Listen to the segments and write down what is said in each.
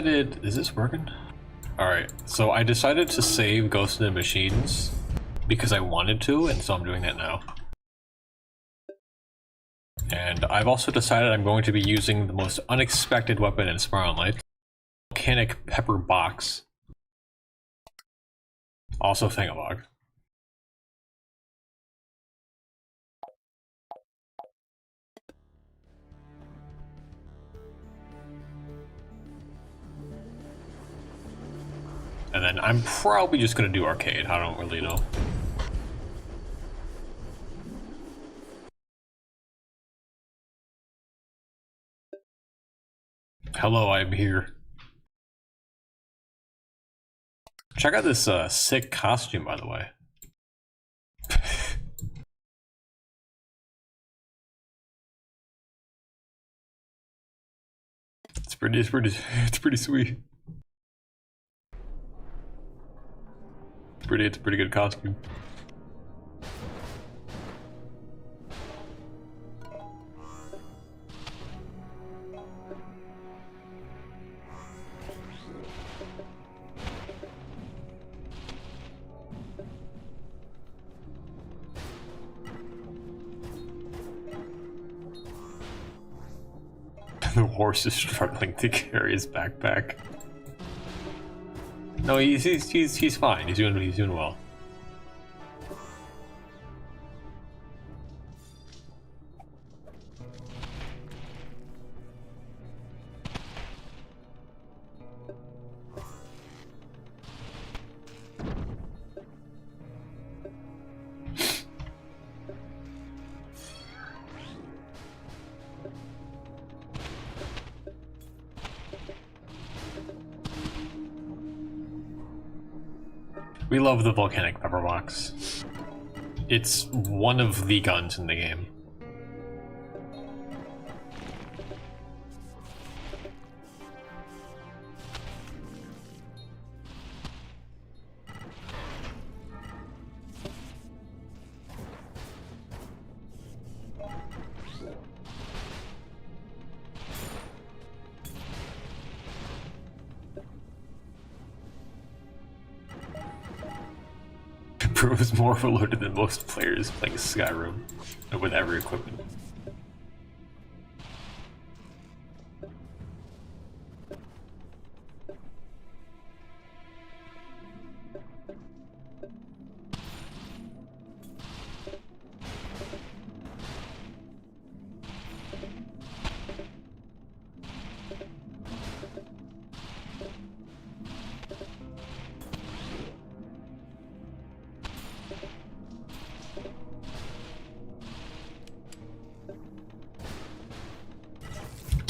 decided... Is this working? Alright, so I decided to save Ghost in the Machines because I wanted to, and so I'm doing that now. And I've also decided I'm going to be using the most unexpected weapon in Spiral Knights, Volcanic Pepper Box. Also Thingabog. And then I'm probably just gonna do arcade, I don't really know. Hello, I'm here. Check out this sick costume, by the way. It's pretty sweet. It's a pretty good costume. The horse is struggling to carry his backpack. No, he's fine. He's doing well. We love the Volcanic Pepper Box. It's one of the guns in the game. Bro is more overloaded than most players playing Skyrim with every equipment.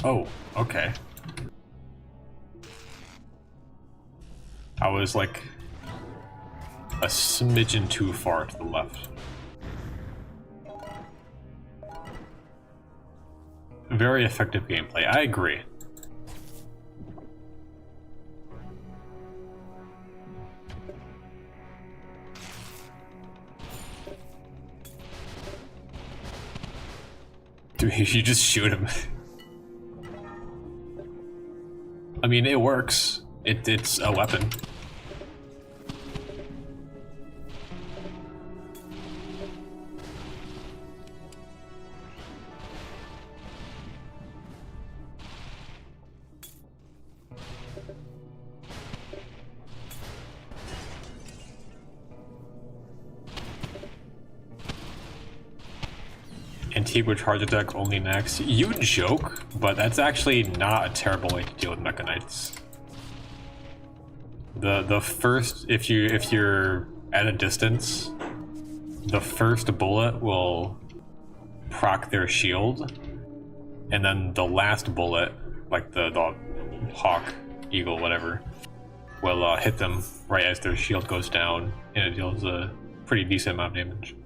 Oh, okay. I was like a smidgen too far to the left. Very effective gameplay, I agree. Dude, you just shoot him. I mean, it works. It's a weapon. Antigua charge attack only next. You joke, but that's actually not a terrible way to deal with Mecha Knights. The first, if you're at a distance, the first bullet will proc their shield, and then the last bullet, like the hawk, eagle, whatever, will hit them right as their shield goes down, and it deals a pretty decent amount of damage.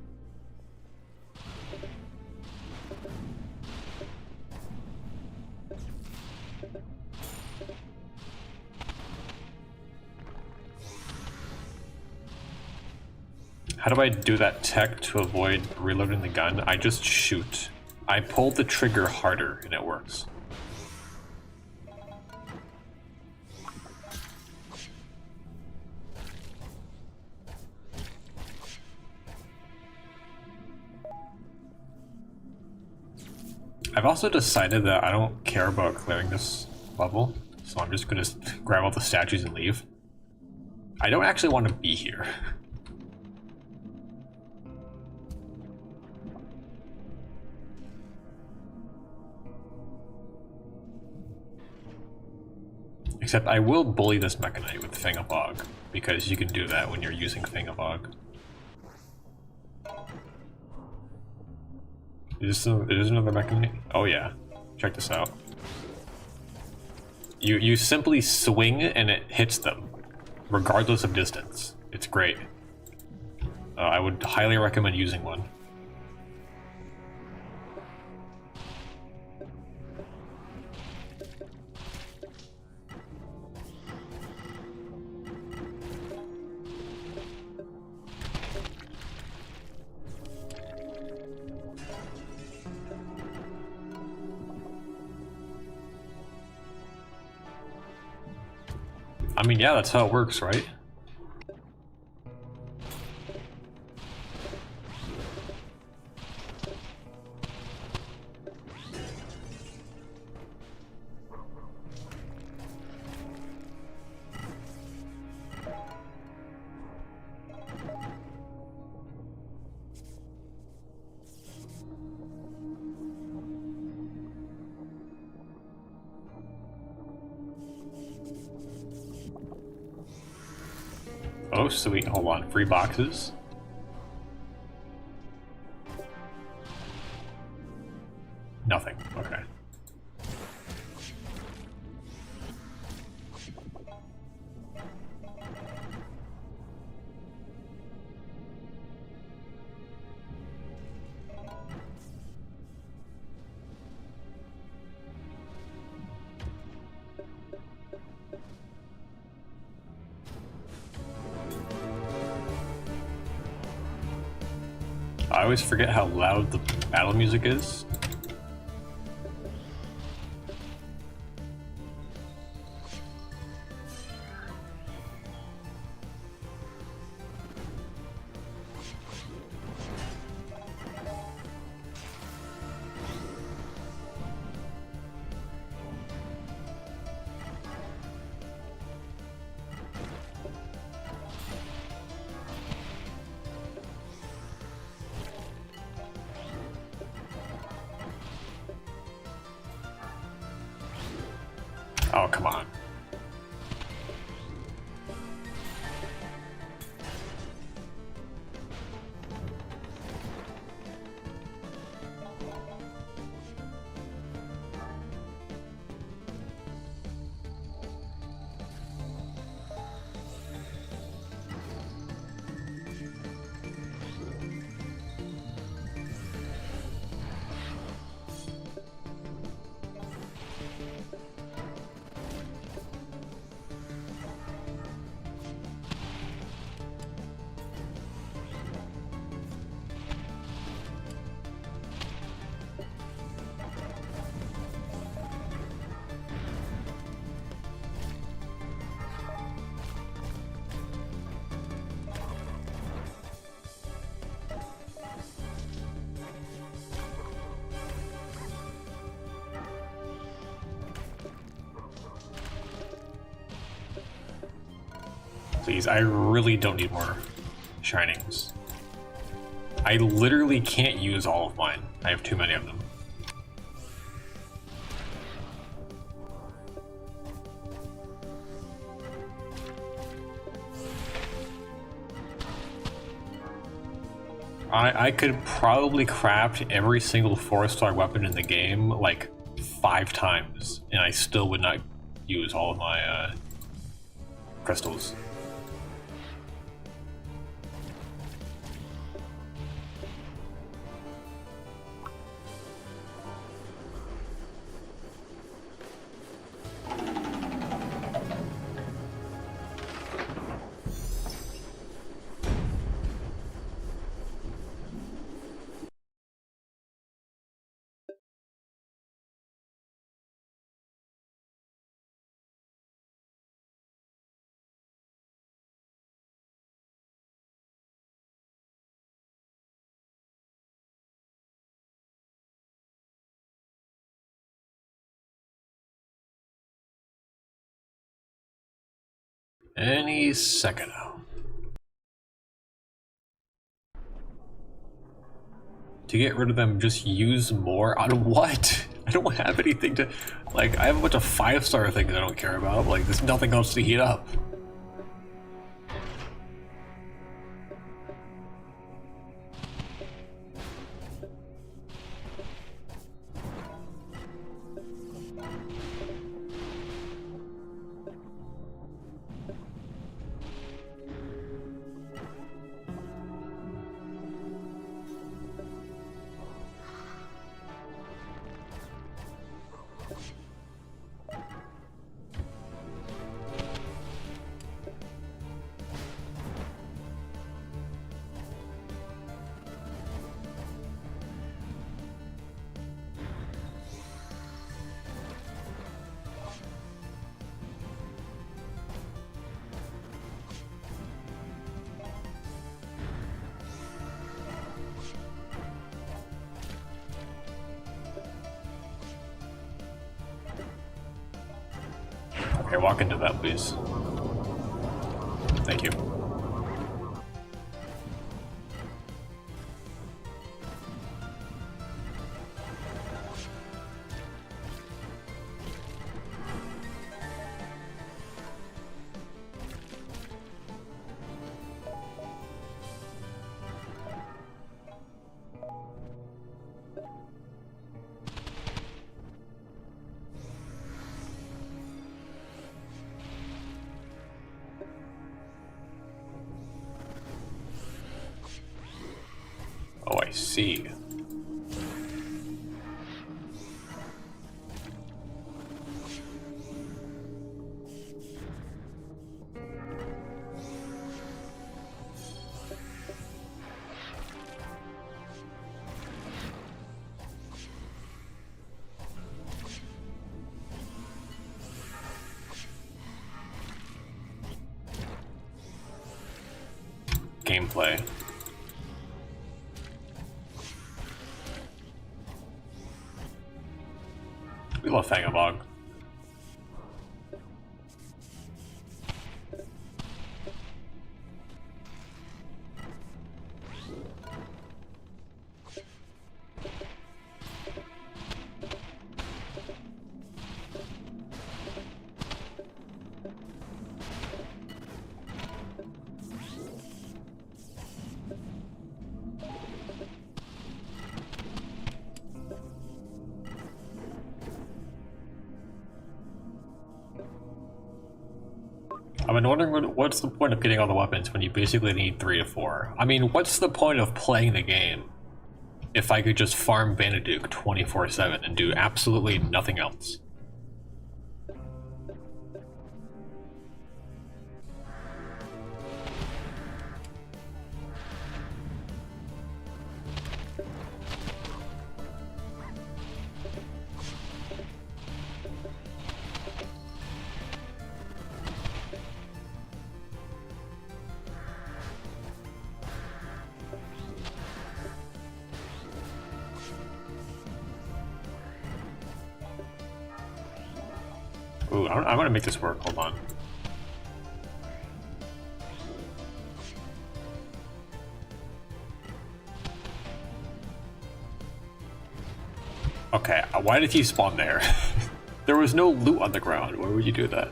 How do I do that tech to avoid reloading the gun? I just shoot. I pull the trigger harder and it works. I've also decided that I don't care about clearing this level, so I'm just gonna grab all the statues and leave. I don't actually want to be here. Except I will bully this Mechanite with Fangabog, because you can do that when you're using Fangabog. Is this another Mechanite? Oh yeah, check this out. You simply swing and it hits them, regardless of distance. It's great. I would highly recommend using one. I mean, yeah, that's how it works, right? Oh, sweet. Hold on. Free boxes. Nothing. Okay. I always forget how loud the battle music is. Oh, come on. Please, I really don't need more shinings. I literally can't use all of mine. I have too many of them. I could probably craft every single 4-star weapon in the game like 5 times, and I still would not use all of my crystals. Any second now. To get rid of them, just use more on what? I don't have anything to... Like, I have a bunch of 5-star things I don't care about. Like, there's nothing else to heat up. Okay, walk into that, please. Thank you. Oh, I see. Gameplay. We love Fangabog. I've been wondering what's the point of getting all the weapons when you basically need 3 to 4? I mean, what's the point of playing the game if I could just farm Bandiduke 24/7 and do absolutely nothing else? Ooh, I'm gonna make this work. Hold on. Okay, why did he spawn there? There was no loot on the ground. Why would you do that?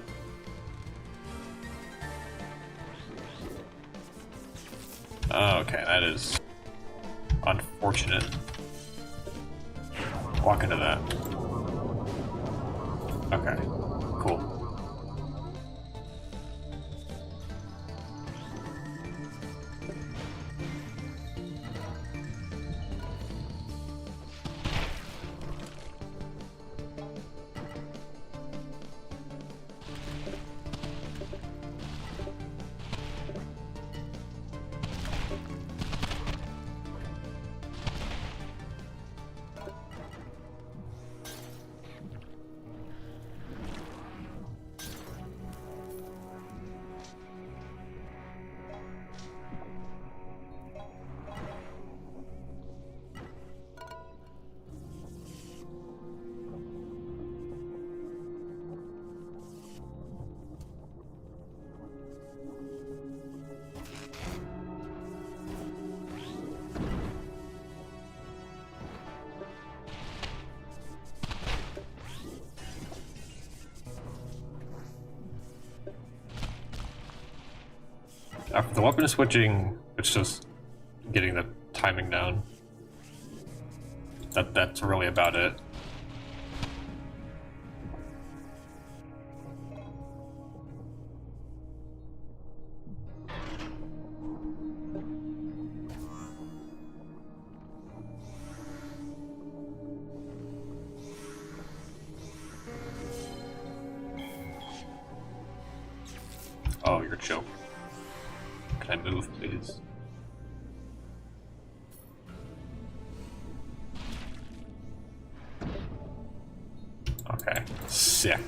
Oh, okay, that is unfortunate. Walk into that. Okay, cool. After the weapon switching, it's just getting the timing down. That's really about it. Oh, you're a joke. Can I move, please? Okay, sick.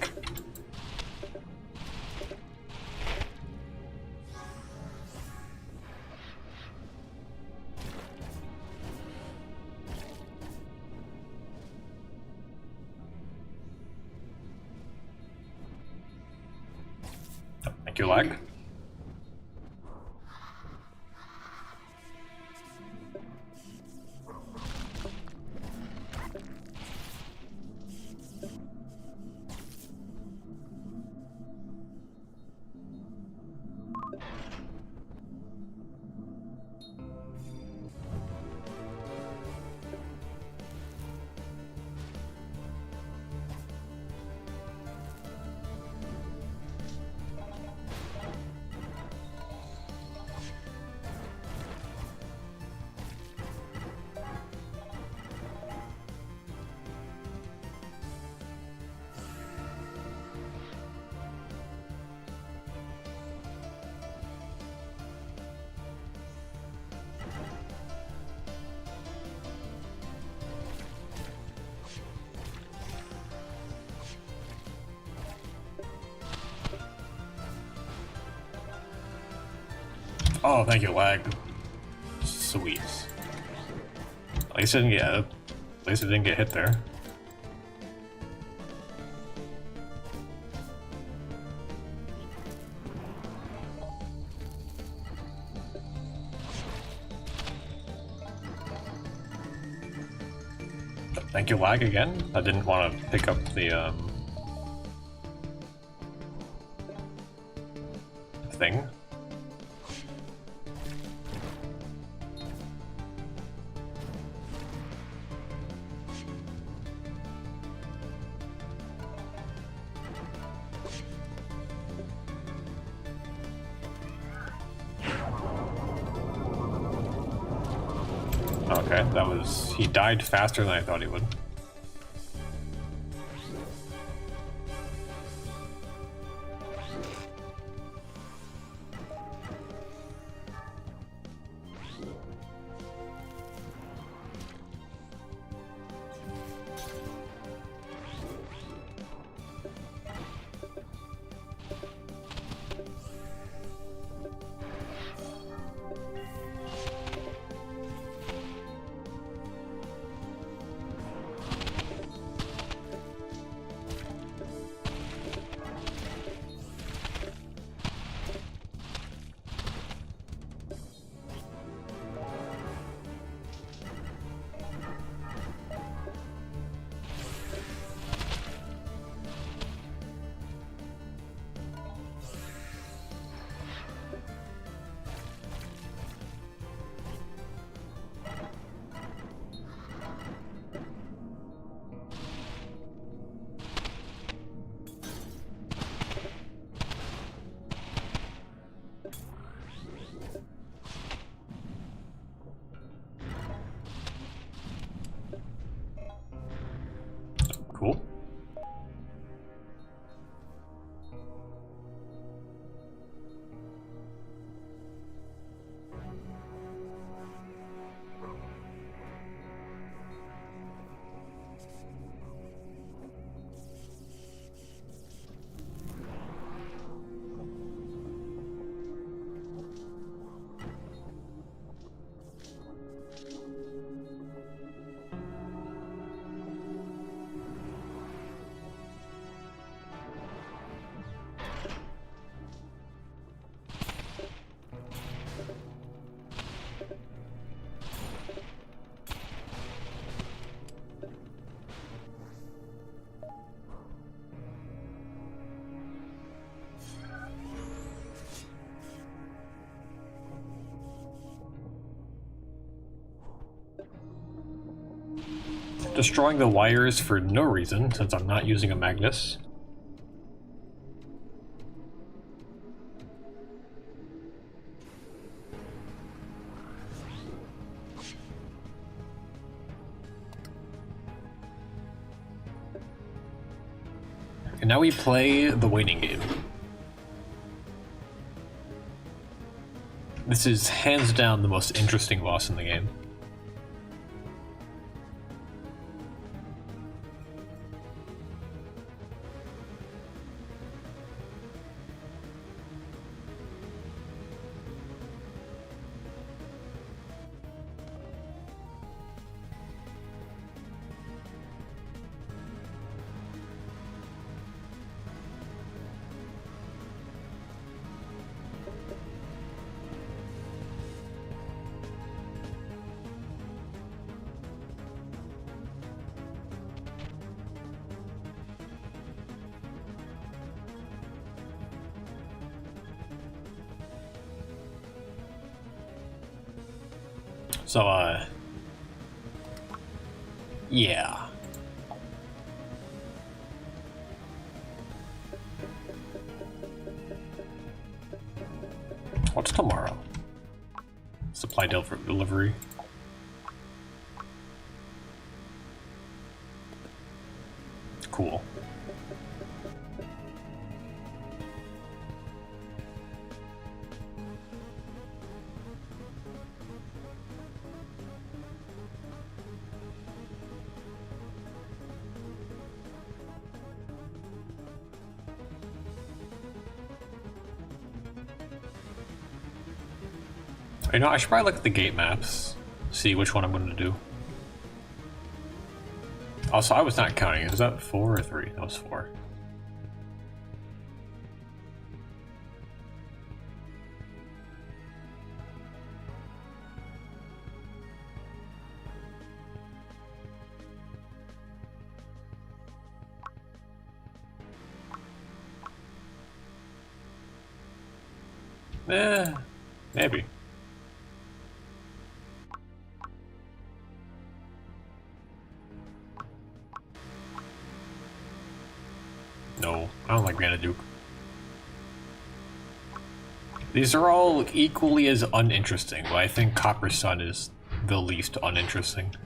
Thank you, lag. Oh, thank you, lag. Sweet. At least I didn't get hit there. Thank you, lag again. I didn't want to pick up the thing. Okay, he died faster than I thought he would. destroying the wires for no reason, since I'm not using a Magnus. And now we play the waiting game. This is hands down the most interesting boss in the game. So, yeah. What's tomorrow? Supply delivery. Cool. You know, I should probably look at the gate maps, see which one I'm going to do. Also, I was not counting. Is that 4 or 3? That was 4. Maybe. No, I don't like Granaduke. These are all equally as uninteresting, but I think Copper Sun is the least uninteresting.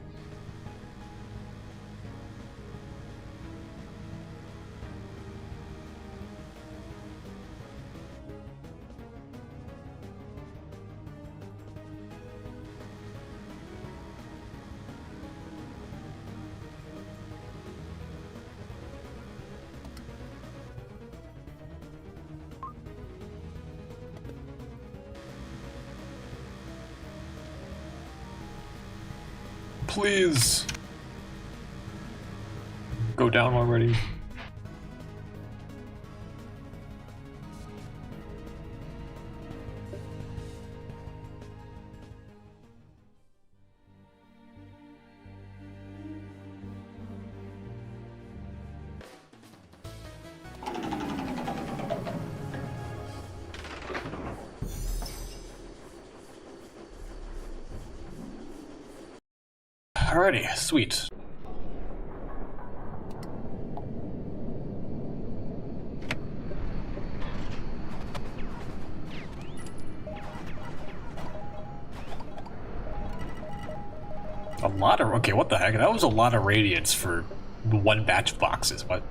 Please go down already. Alrighty, sweet. A lot of, okay, what the heck? That was a lot of radiance for one batch of boxes. What?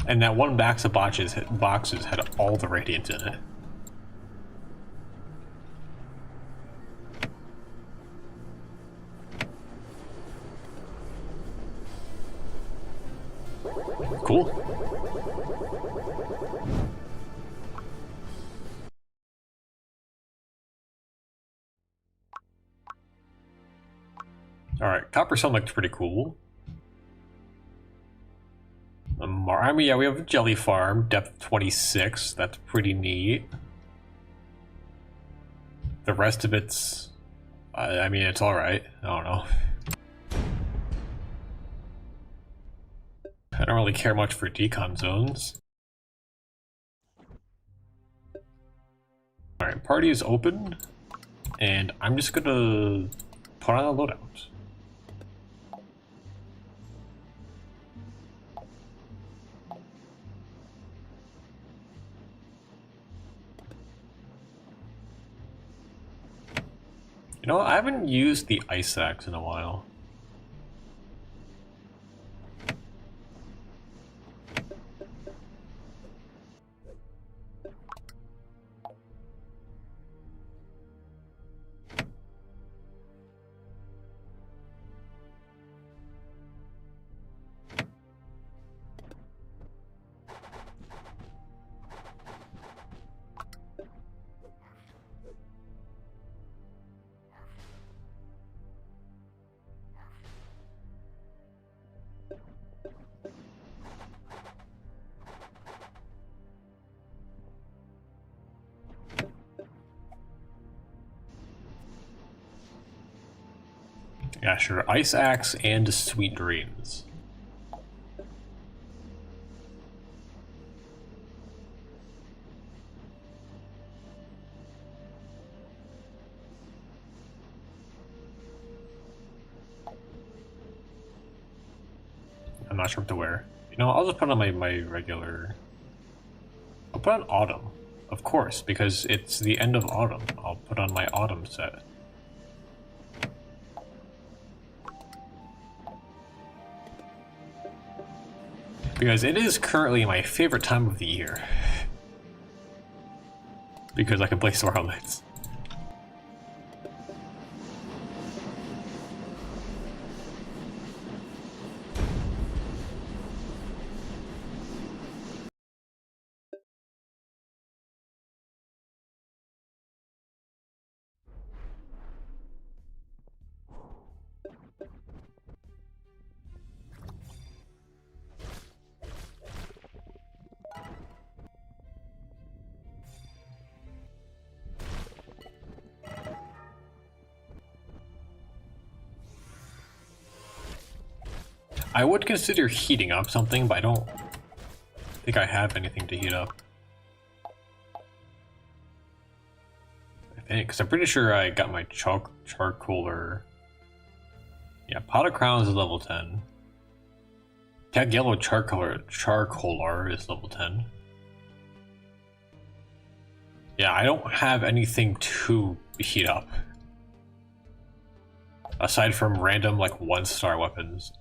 And that one box of boxes had all the radiant in it. Cool. Alright, Copper Sun looked pretty cool. I mean, yeah, we have a jelly farm, depth 26. That's pretty neat. The rest of it's, I mean, it's all right. I don't know. I don't really care much for decon zones. All right, party is open, and I'm just gonna put on a loadout. You know, I haven't used the ice axe in a while. Yeah, sure. Ice axe and sweet dreams. I'm not sure what to wear. You know, I'll just put on my regular... I'll put on autumn, of course, because it's the end of autumn. I'll put on my autumn set. Because it is currently my favorite time of the year. Because I can play Starlight Lights. I would consider heating up something, but I don't think I have anything to heat up. I think, because I'm pretty sure I got my charcoaler. Yeah, Pot of Crowns is level 10. Tag Yellow charcoaler is level 10. Yeah, I don't have anything to heat up. Aside from random, like, 1-star weapons.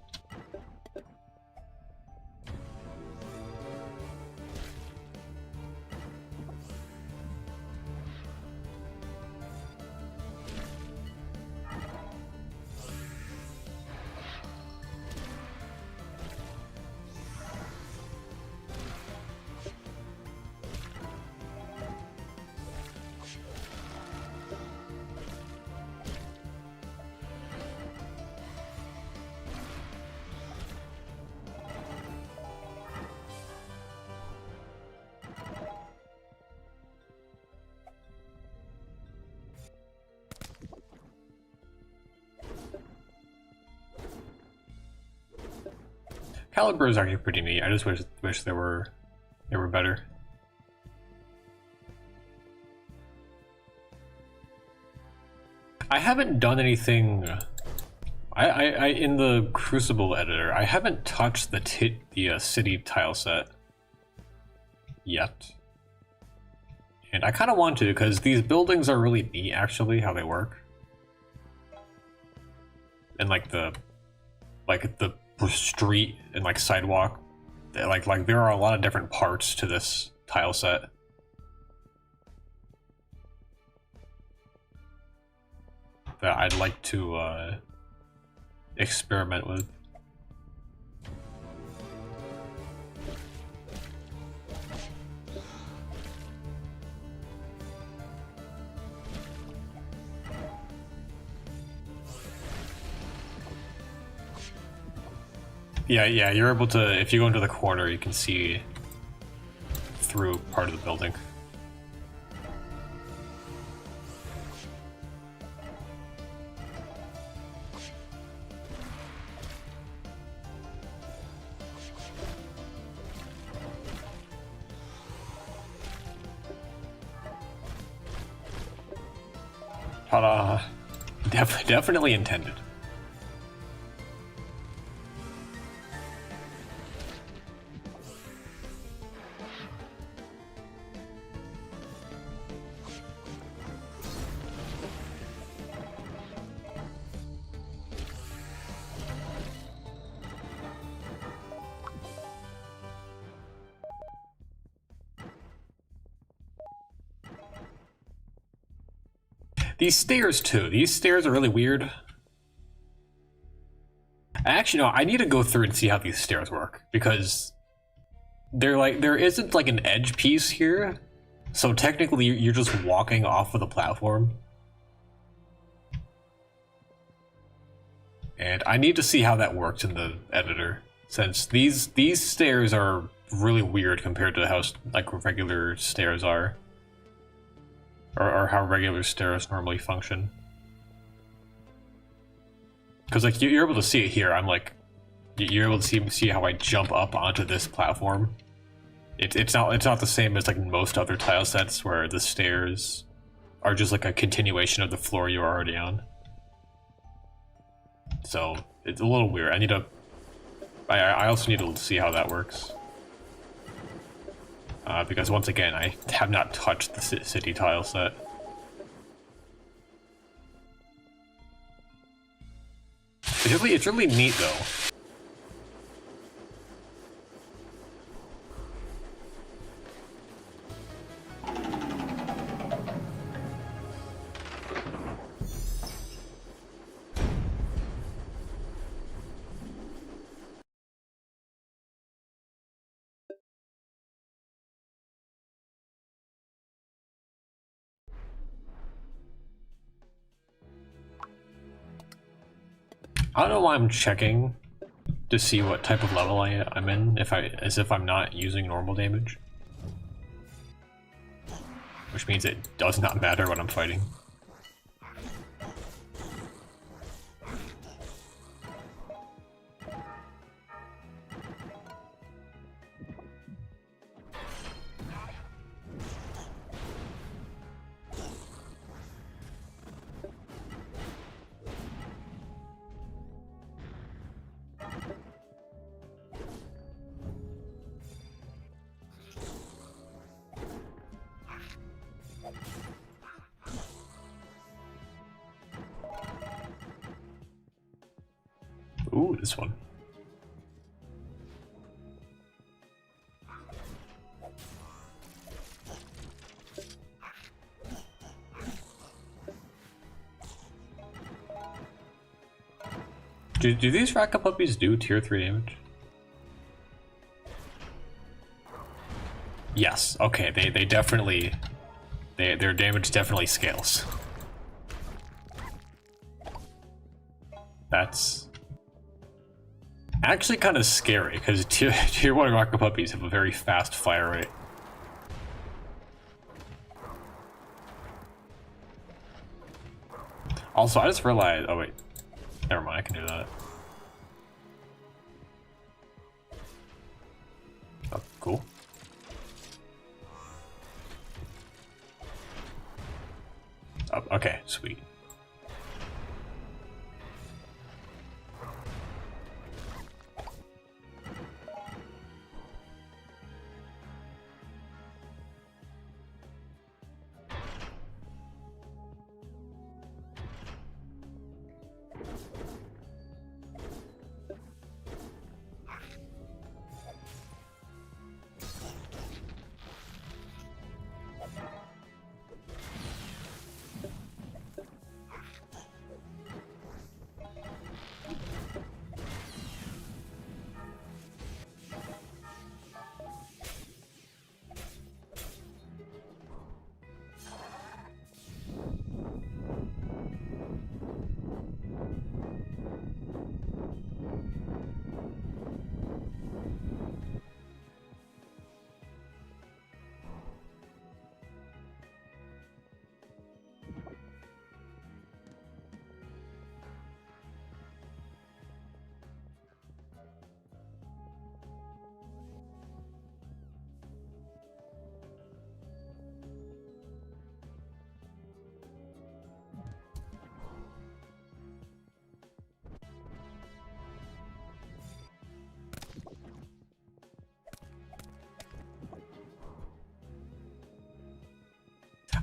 Caliber is actually pretty neat. I just wish they were better. I haven't done anything. I in the Crucible editor, I haven't touched the city tile set yet, and I kind of want to because these buildings are really neat, actually, how they work, and like the street and like sidewalk, like there are a lot of different parts to this tile set. That I'd like to experiment with. Yeah, you're able to, if you go into the corner, you can see through part of the building. Ta-da! Definitely intended. These stairs too. These stairs are really weird. Actually, no, I need to go through and see how these stairs work because they're like there isn't like an edge piece here, so technically you're just walking off of the platform. And I need to see how that works in the editor, since these stairs are really weird compared to how like regular stairs are. Or how regular stairs normally function. Because like you're able to see it here. I'm like, you're able to see how I jump up onto this platform. It's not the same as like most other tile sets where the stairs are just like a continuation of the floor you're already on. So it's a little weird. I also need to see how that works. Because once again, I have not touched the city tile set. It's really neat though. I don't know why I'm checking to see what type of level I'm in, as if I'm not using normal damage. Which means it does not matter what I'm fighting. Ooh, this one. Do these Raka puppies do tier 3 damage? Yes, okay, they definitely... their damage definitely scales. That's... actually kind of scary, because tier 1 Raka puppies have a very fast fire rate. Also, I just realized... oh wait. Never mind, I can do that. Oh, cool. Oh, okay, sweet.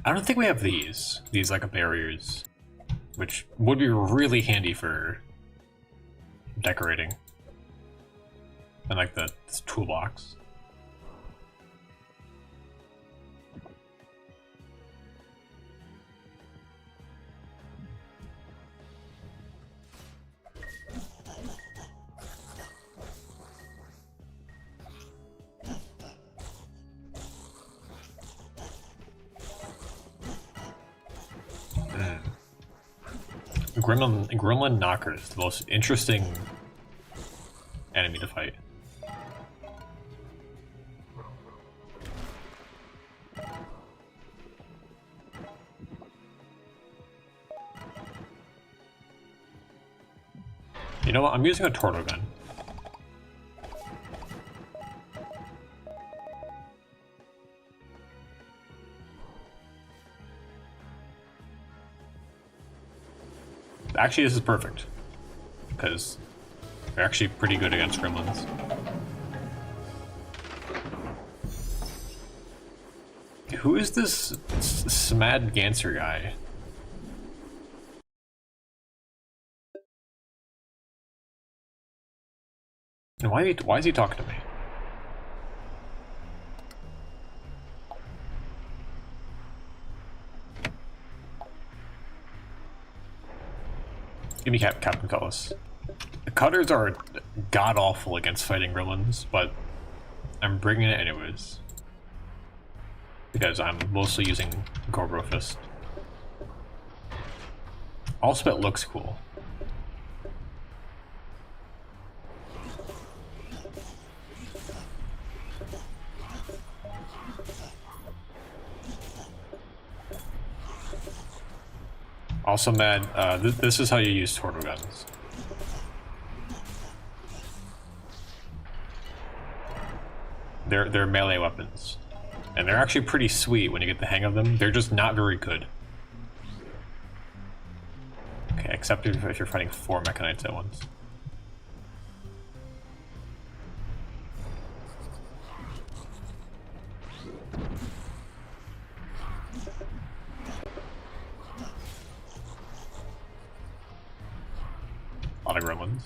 I don't think we have these like barriers, which would be really handy for decorating. And like this toolbox. Gremlin Knockers, the most interesting enemy to fight. You know what? I'm using a Torto gun. Actually, this is perfect, because they're actually pretty good against gremlins. Who is this Smad Ganser guy? And why is he talking to me? Give me Captain Cutlass. The cutters are god-awful against fighting gremlins, but I'm bringing it anyways. Because I'm mostly using Gorbo Fist. Also, it looks cool. Also, Mad, this is how you use Torto guns. They're melee weapons. And they're actually pretty sweet when you get the hang of them. They're just not very good. Okay, except if you're fighting 4 Mechanites at once. A lot of gremlins.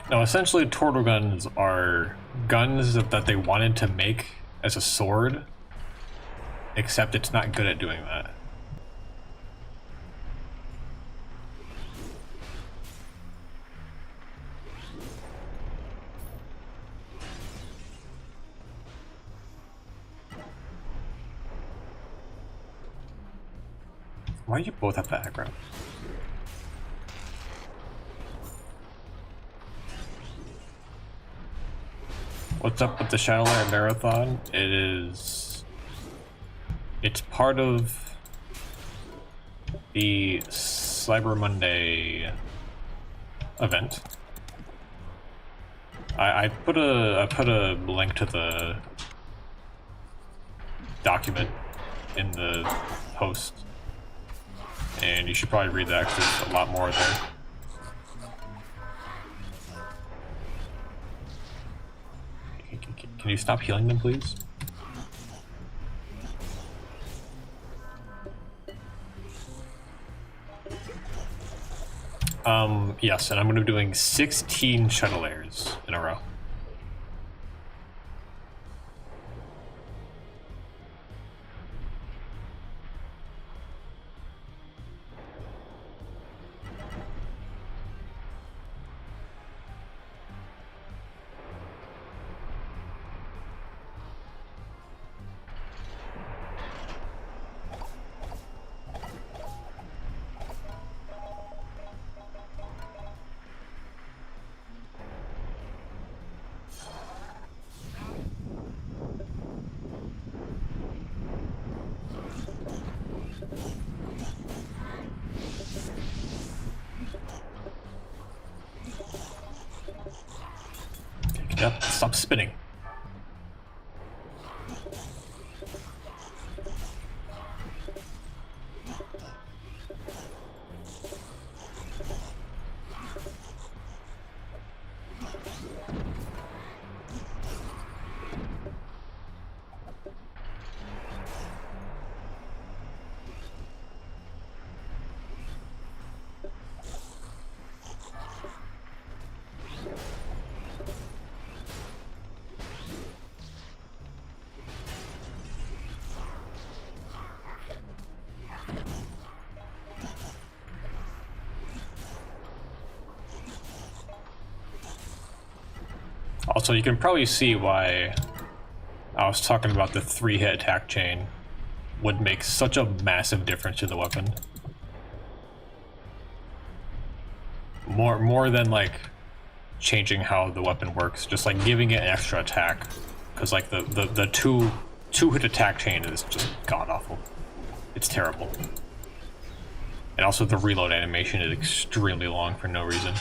Now, essentially, Torto guns are guns that they wanted to make as a sword, except it's not good at doing that. Why do you both have the aggro? What's up with the Shadowlands Marathon? It's part of the Cyber Monday event. I put a link to the document in the post, and you should probably read that because there's a lot more there. Can you stop healing them, please? Yes, and I'm going to be doing 16 shuttle layers in a row. Yep, stop spinning. Also, you can probably see why I was talking about the 3-hit attack chain would make such a massive difference to the weapon. More than like changing how the weapon works, just like giving it an extra attack. Because like the two-hit attack chain is just god-awful. It's terrible. And also the reload animation is extremely long for no reason.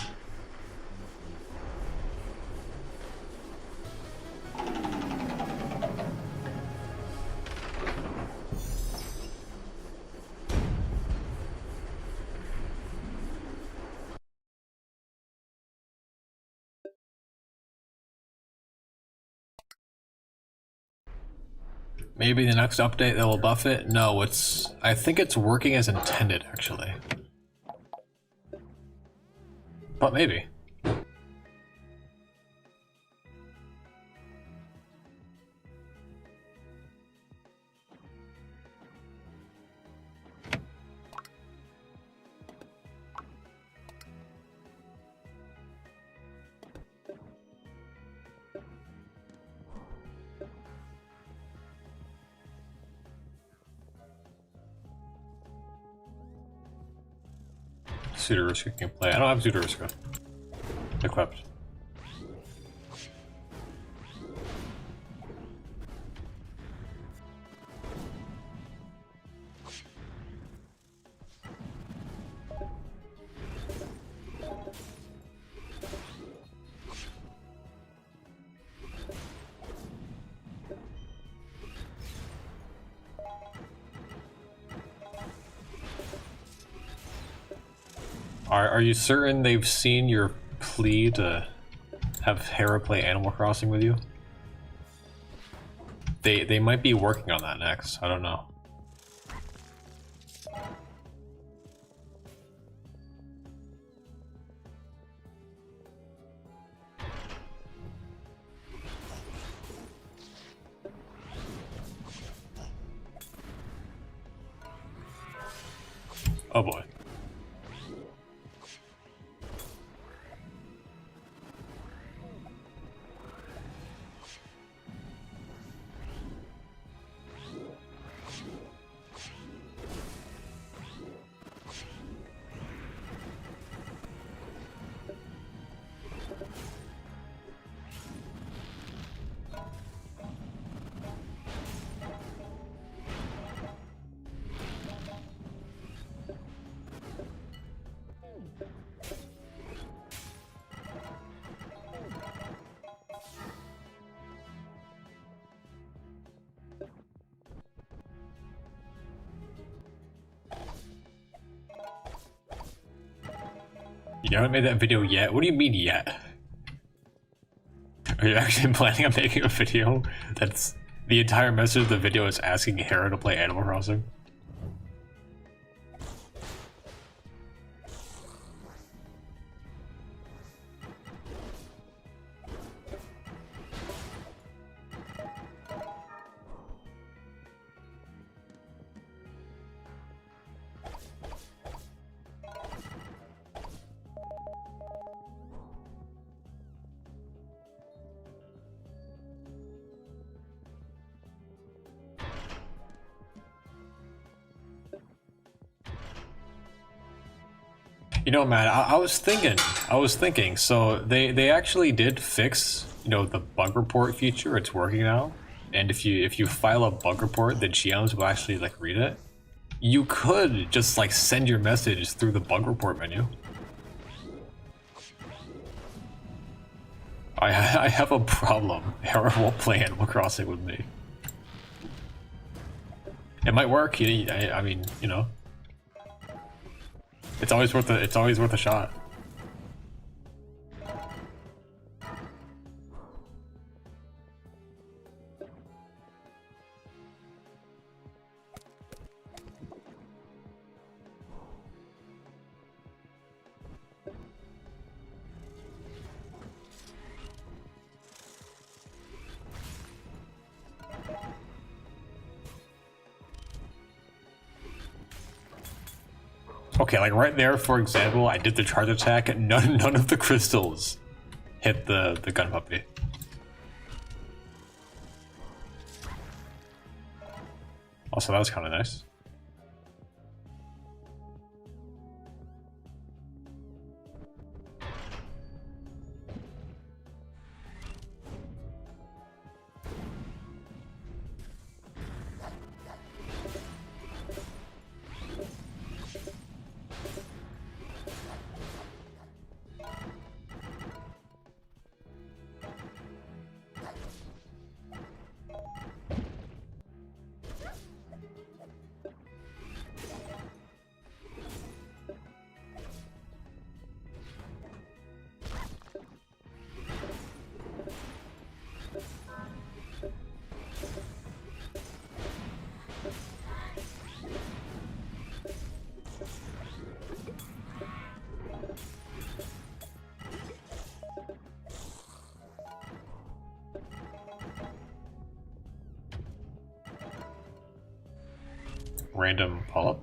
Maybe the next update that will buff it? No, I think it's working as intended, actually. But maybe. Sudoriska can play. I don't have Sudoriska equipped. Are you certain they've seen your plea to have Hera play Animal Crossing with you? They might be working on that next. I don't know. Oh boy. You haven't made that video yet? What do you mean yet? Are you actually planning on making a video that's the entire message of the video is asking Hera to play Animal Crossing? You know, man, I was thinking, so they actually did fix, you know, the bug report feature. It's working now. And if you file a bug report, the GMs will actually like read it. You could just like send your message through the bug report menu. I have a problem. Hera won't play Animal Crossing with me. It might work. I mean, you know, it's always worth a shot. Okay, like right there, for example, I did the charge attack, and none of the crystals hit the gun puppy. Also, that was kind of nice. Random pull-up.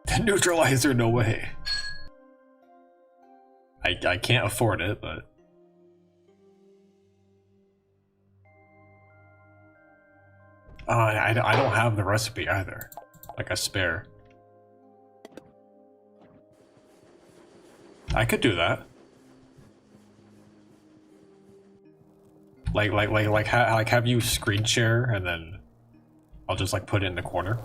The neutralizer, no way. I can't afford it, but I don't have the recipe either, like a spare. I could do that. Like have you screen share and then I'll just like put it in the corner.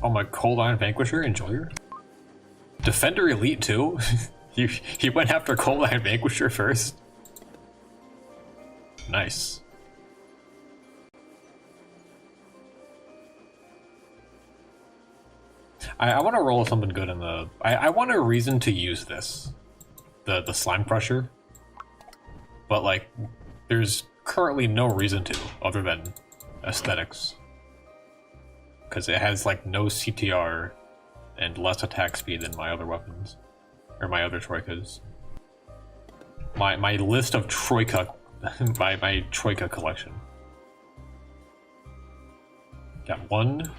Oh, my Cold Iron Vanquisher, Enjoyer? Defender Elite too? he went after Cold Iron Vanquisher first? Nice. I want to roll something good in the... I want a reason to use this. The Slime Crusher. But, like, there's currently no reason to, other than aesthetics. Because it has, like, no CTR and less attack speed than my other weapons. Or my other Troikas. My list of Troika... my Troika collection. Got 1,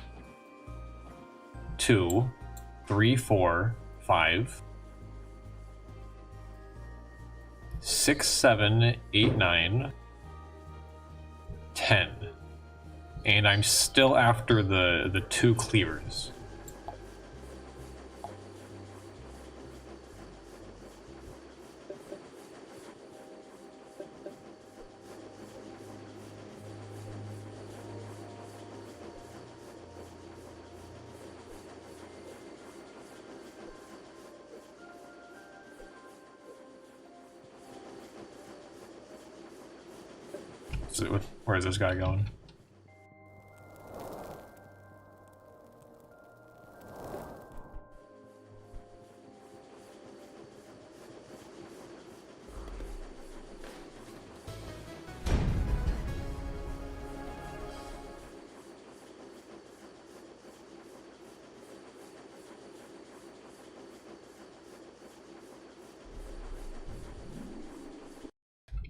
2, 3, 4, 5, 6, 7, 8, 9, 10. And I'm still after the 2 cleavers. So, where is this guy going?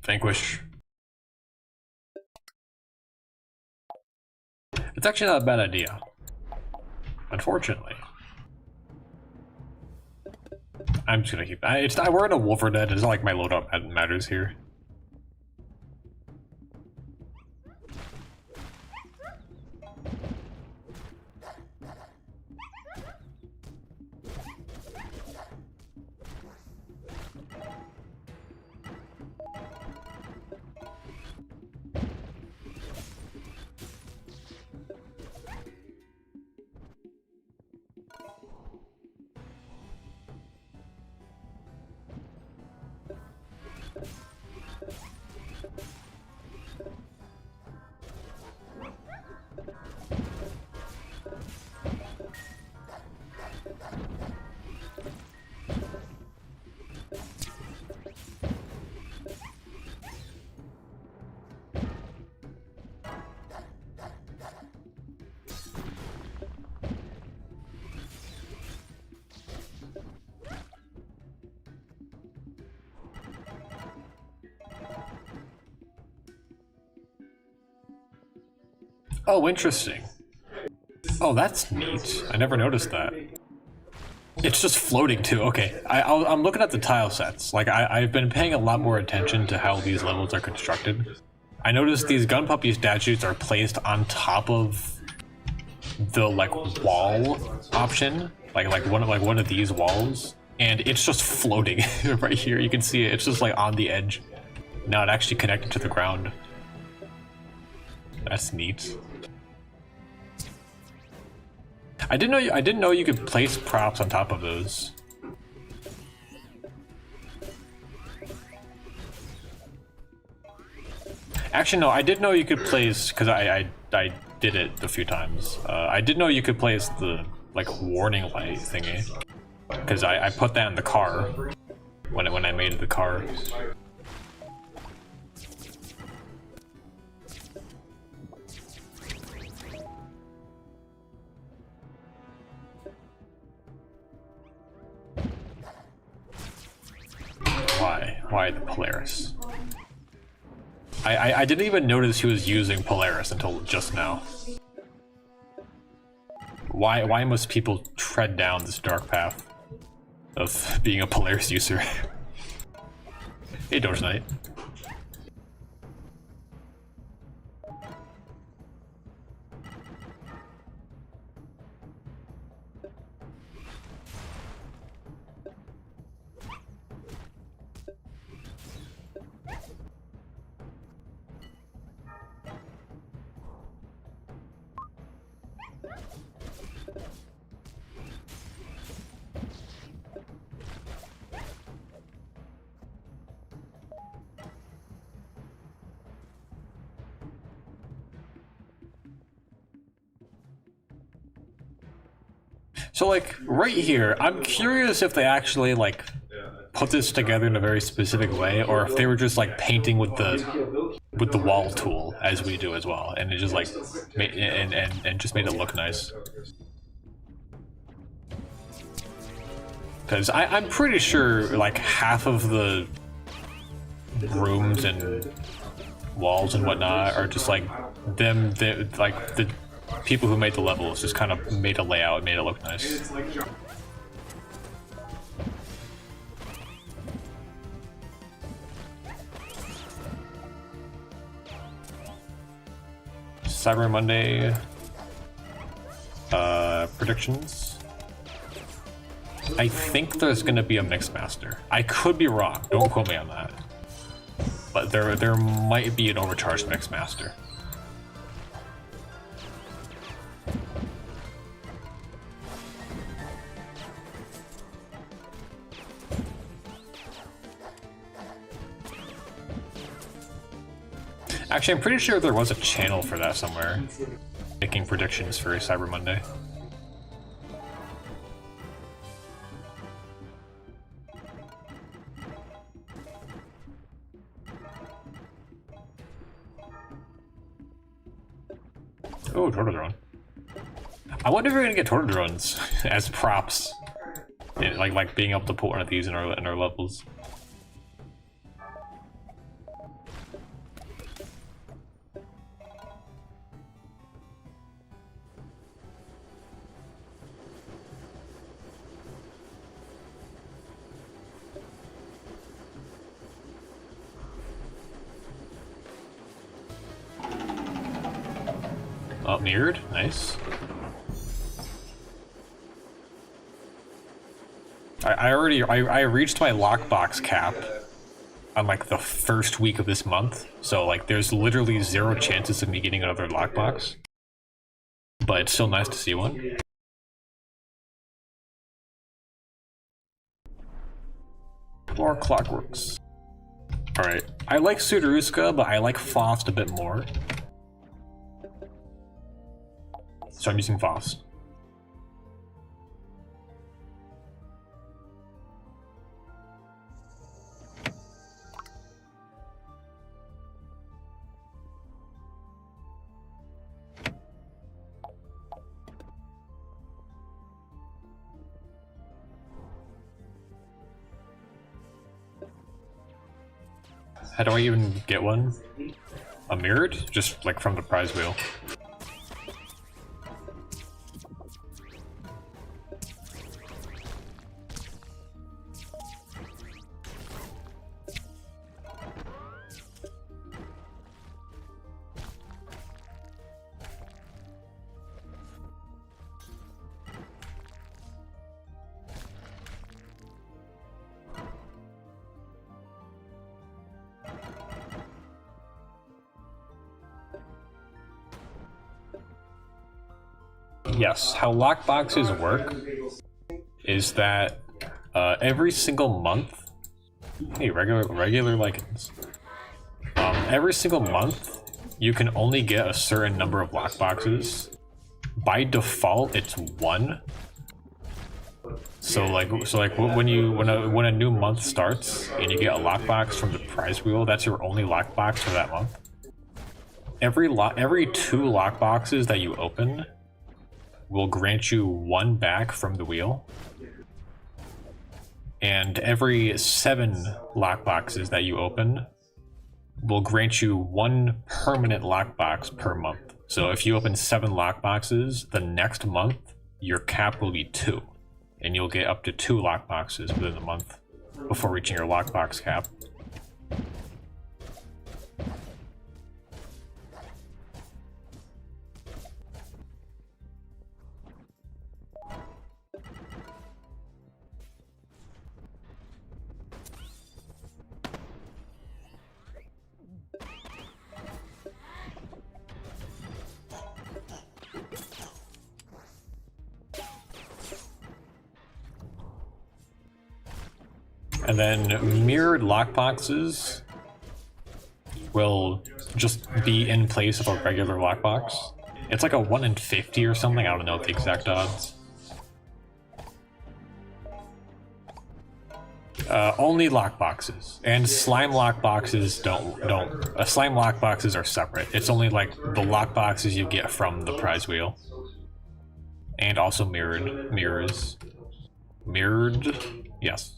Vanquish. It's actually not a bad idea. Unfortunately. I'm just gonna keep. We're in a Wolver Dead. It's not like my loadout matters here. Oh, interesting. Oh, that's neat. I never noticed that. It's just floating too. Okay, I'm looking at the tile sets. Like, I've been paying a lot more attention to how these levels are constructed. I noticed these gun puppy statues are placed on top of the like wall option, like one of these walls, and it's just floating right here. You can see it. It's just like on the edge. Now it actually connected to the ground. That's neat. I didn't know you could place props on top of those. Actually, no, I did know you could place, because I did it a few times. I did know you could place the like warning light thingy, because I put that in the car when I made the car. Why the Polaris? I didn't even notice he was using Polaris until just now. Why must people tread down this dark path of being a Polaris user? Hey, Doge Knight. So like right here, I'm curious if they actually like put this together in a very specific way, or if they were just like painting with the wall tool as we do as well, and it just like and just made it look nice. Because I'm pretty sure like half of the rooms and walls and whatnot are just like like the people who made the levels just kind of made a layout and made it look nice. Cyber Monday predictions. I think there's gonna be a Mixmaster. I could be wrong, don't quote me on that. But there might be an overcharged Mixmaster. Actually, I'm pretty sure there was a channel for that somewhere, making predictions for Cyber Monday. Oh, Turtle Drone. I wonder if we're gonna get Turtle Drones as props, like being able to put one of these in our levels. Oh, mirrored, nice. I reached my lockbox cap on like the first week of this month, so like there's literally 0 chances of me getting another lockbox. But it's still nice to see one. More Clockworks. Alright, I like Sudaruska, but I like Faust a bit more. So I'm using Faust. How do I even get one? A mirrored? Just like from the prize wheel. Yes, how lockboxes work is that every single month, hey, regular lichens. Every single month, you can only get a certain number of lockboxes. By default, it's 1. So like when a new month starts and you get a lockbox from the prize wheel, that's your only lockbox for that month. Every 2 lockboxes that you open will grant you 1 back from the wheel, and every 7 lockboxes that you open will grant you 1 permanent lockbox per month. So if you open 7 lockboxes, the next month your cap will be 2, and you'll get up to 2 lockboxes within the month before reaching your lockbox cap. And then mirrored lockboxes will just be in place of a regular lockbox. It's like a 1 in 50 or something, I don't know the exact odds. Only lockboxes. And slime lockboxes don't slime lockboxes are separate. It's only like the lockboxes you get from the prize wheel. And also mirrors. Mirrored? Yes.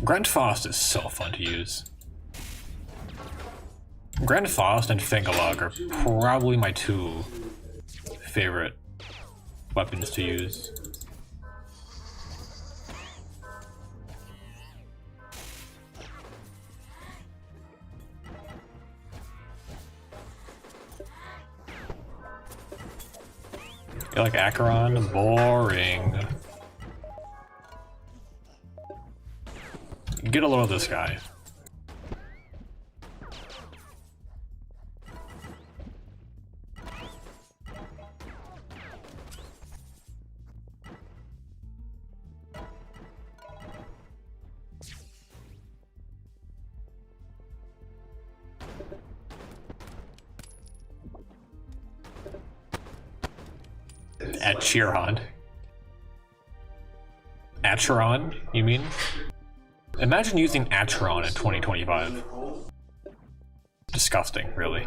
Grand Faust is so fun to use. Grand Faust and Fangalog are probably my 2 favorite weapons to use. You like Acheron? Boring. Get a load of this guy. Acheron. Acheron, you mean? Imagine using Acheron in 2025. Disgusting, really.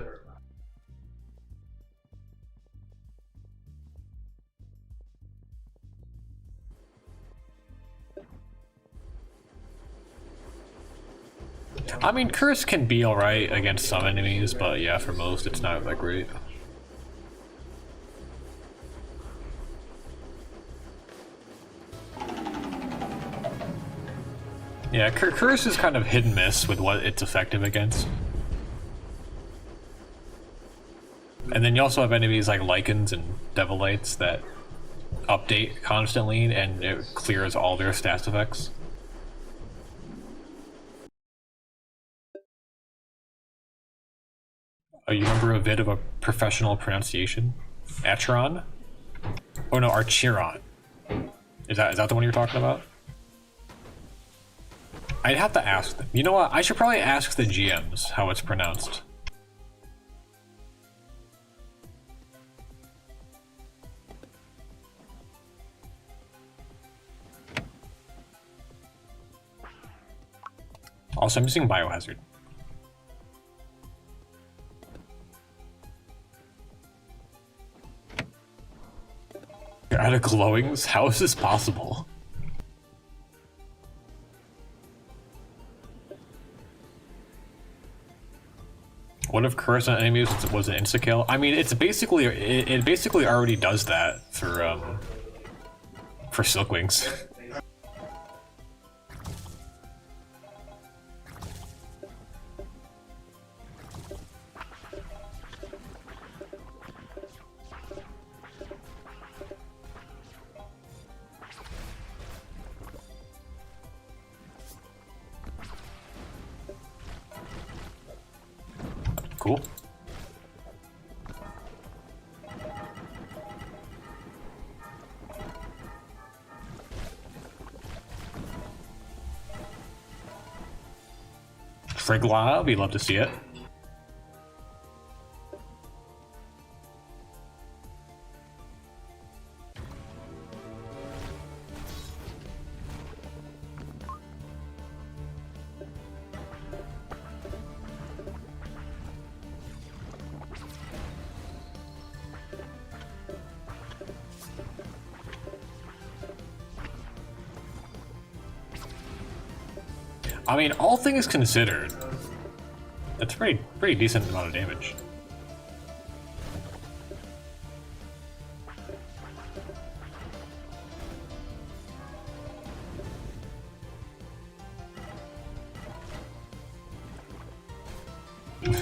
I mean, Curse can be alright against some enemies, but yeah, for most it's not that great. Yeah, Curse is kind of hit and miss with what it's effective against. And then you also have enemies like Lycans and Devilites that update constantly, and it clears all their stats effects. Oh, you remember a bit of a professional pronunciation? Acheron? Oh no, Archeron. Is that the one you're talking about? I'd have to ask them. You know what? I should probably ask the GMs how it's pronounced. Also, I'm using Biohazard. You're out of glowings? How is this possible? What if curse on enemies was an insta-kill? I mean, it's basically it basically already does that for Silkwings. Cool. Frigla, we'd love to see it. I mean, all things considered, that's pretty decent amount of damage.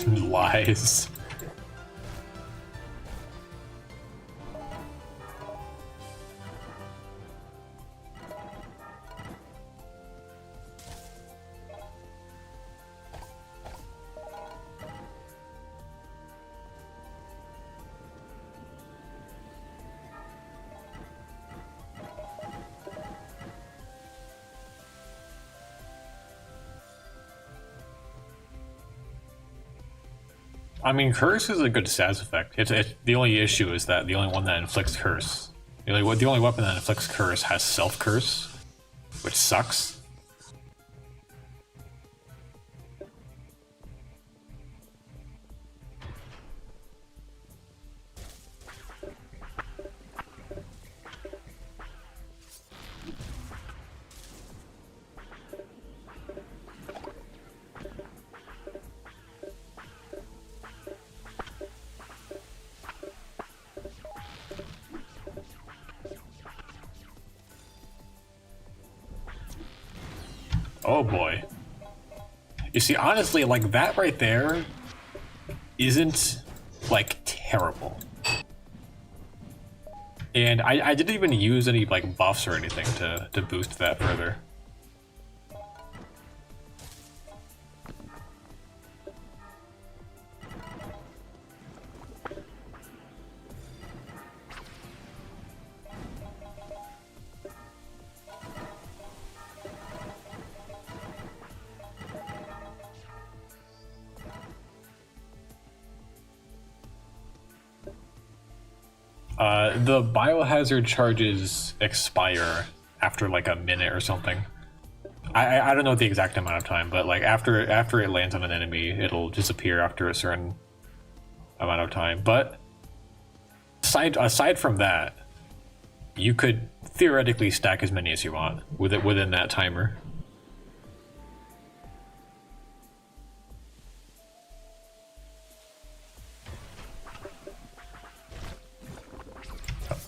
Lies. I mean, Curse is a good stats effect. The only issue is that the only one that inflicts Curse, the only weapon that inflicts Curse has Self Curse, which sucks. Oh boy. You see, honestly, like, that right there isn't, like, terrible. And I didn't even use any, like, buffs or anything to boost that further. The biohazard charges expire after like a minute or something. I don't know the exact amount of time, but like after it lands on an enemy, it'll disappear after a certain amount of time. But aside from that, you could theoretically stack as many as you want within that timer.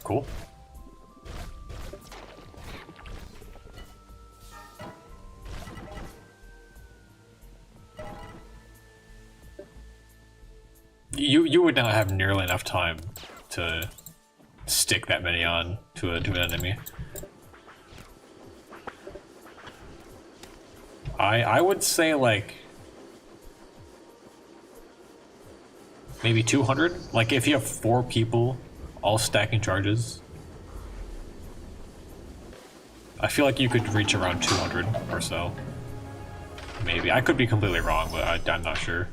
Cool. You would not have nearly enough time to stick that many on to an enemy. I would say like maybe 200. Like if you have 4 people all stacking charges, I feel like you could reach around 200 or so. Maybe. I could be completely wrong, but I'm not sure.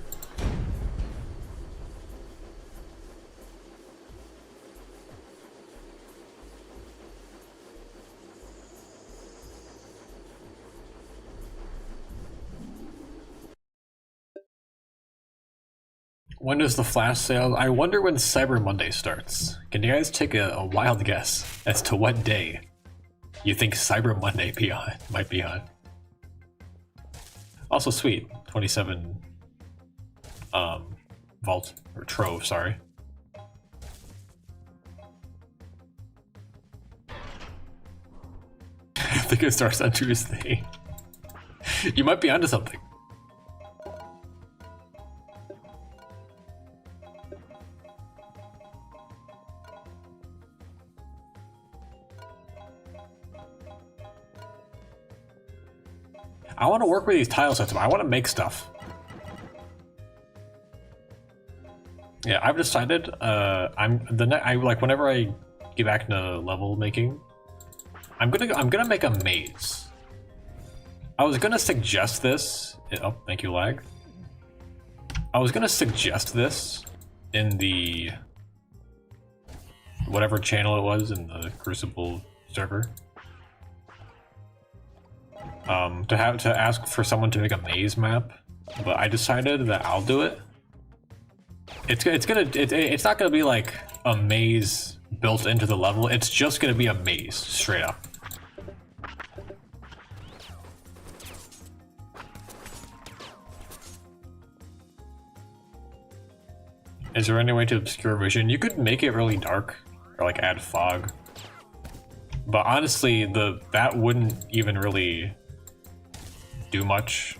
When does the flash sale? I wonder when Cyber Monday starts. Can you guys take a wild guess as to what day you think Cyber Monday might be on? Also sweet, 27 vault or trove, sorry. I think it starts on Tuesday. You might be onto something. I want to work with these tile systems. I want to make stuff. Yeah, I've decided. I like whenever I get back into level making, I'm gonna make a maze. I was gonna suggest this. Oh, thank you, lag. I was gonna suggest this in the whatever channel it was in the Crucible server. To ask for someone to make a maze map, but I decided that I'll do it. It's not gonna be like a maze built into the level. It's just gonna be a maze straight up. Is there any way to obscure vision? You could make it really dark or like add fog, but honestly, that wouldn't even really do much.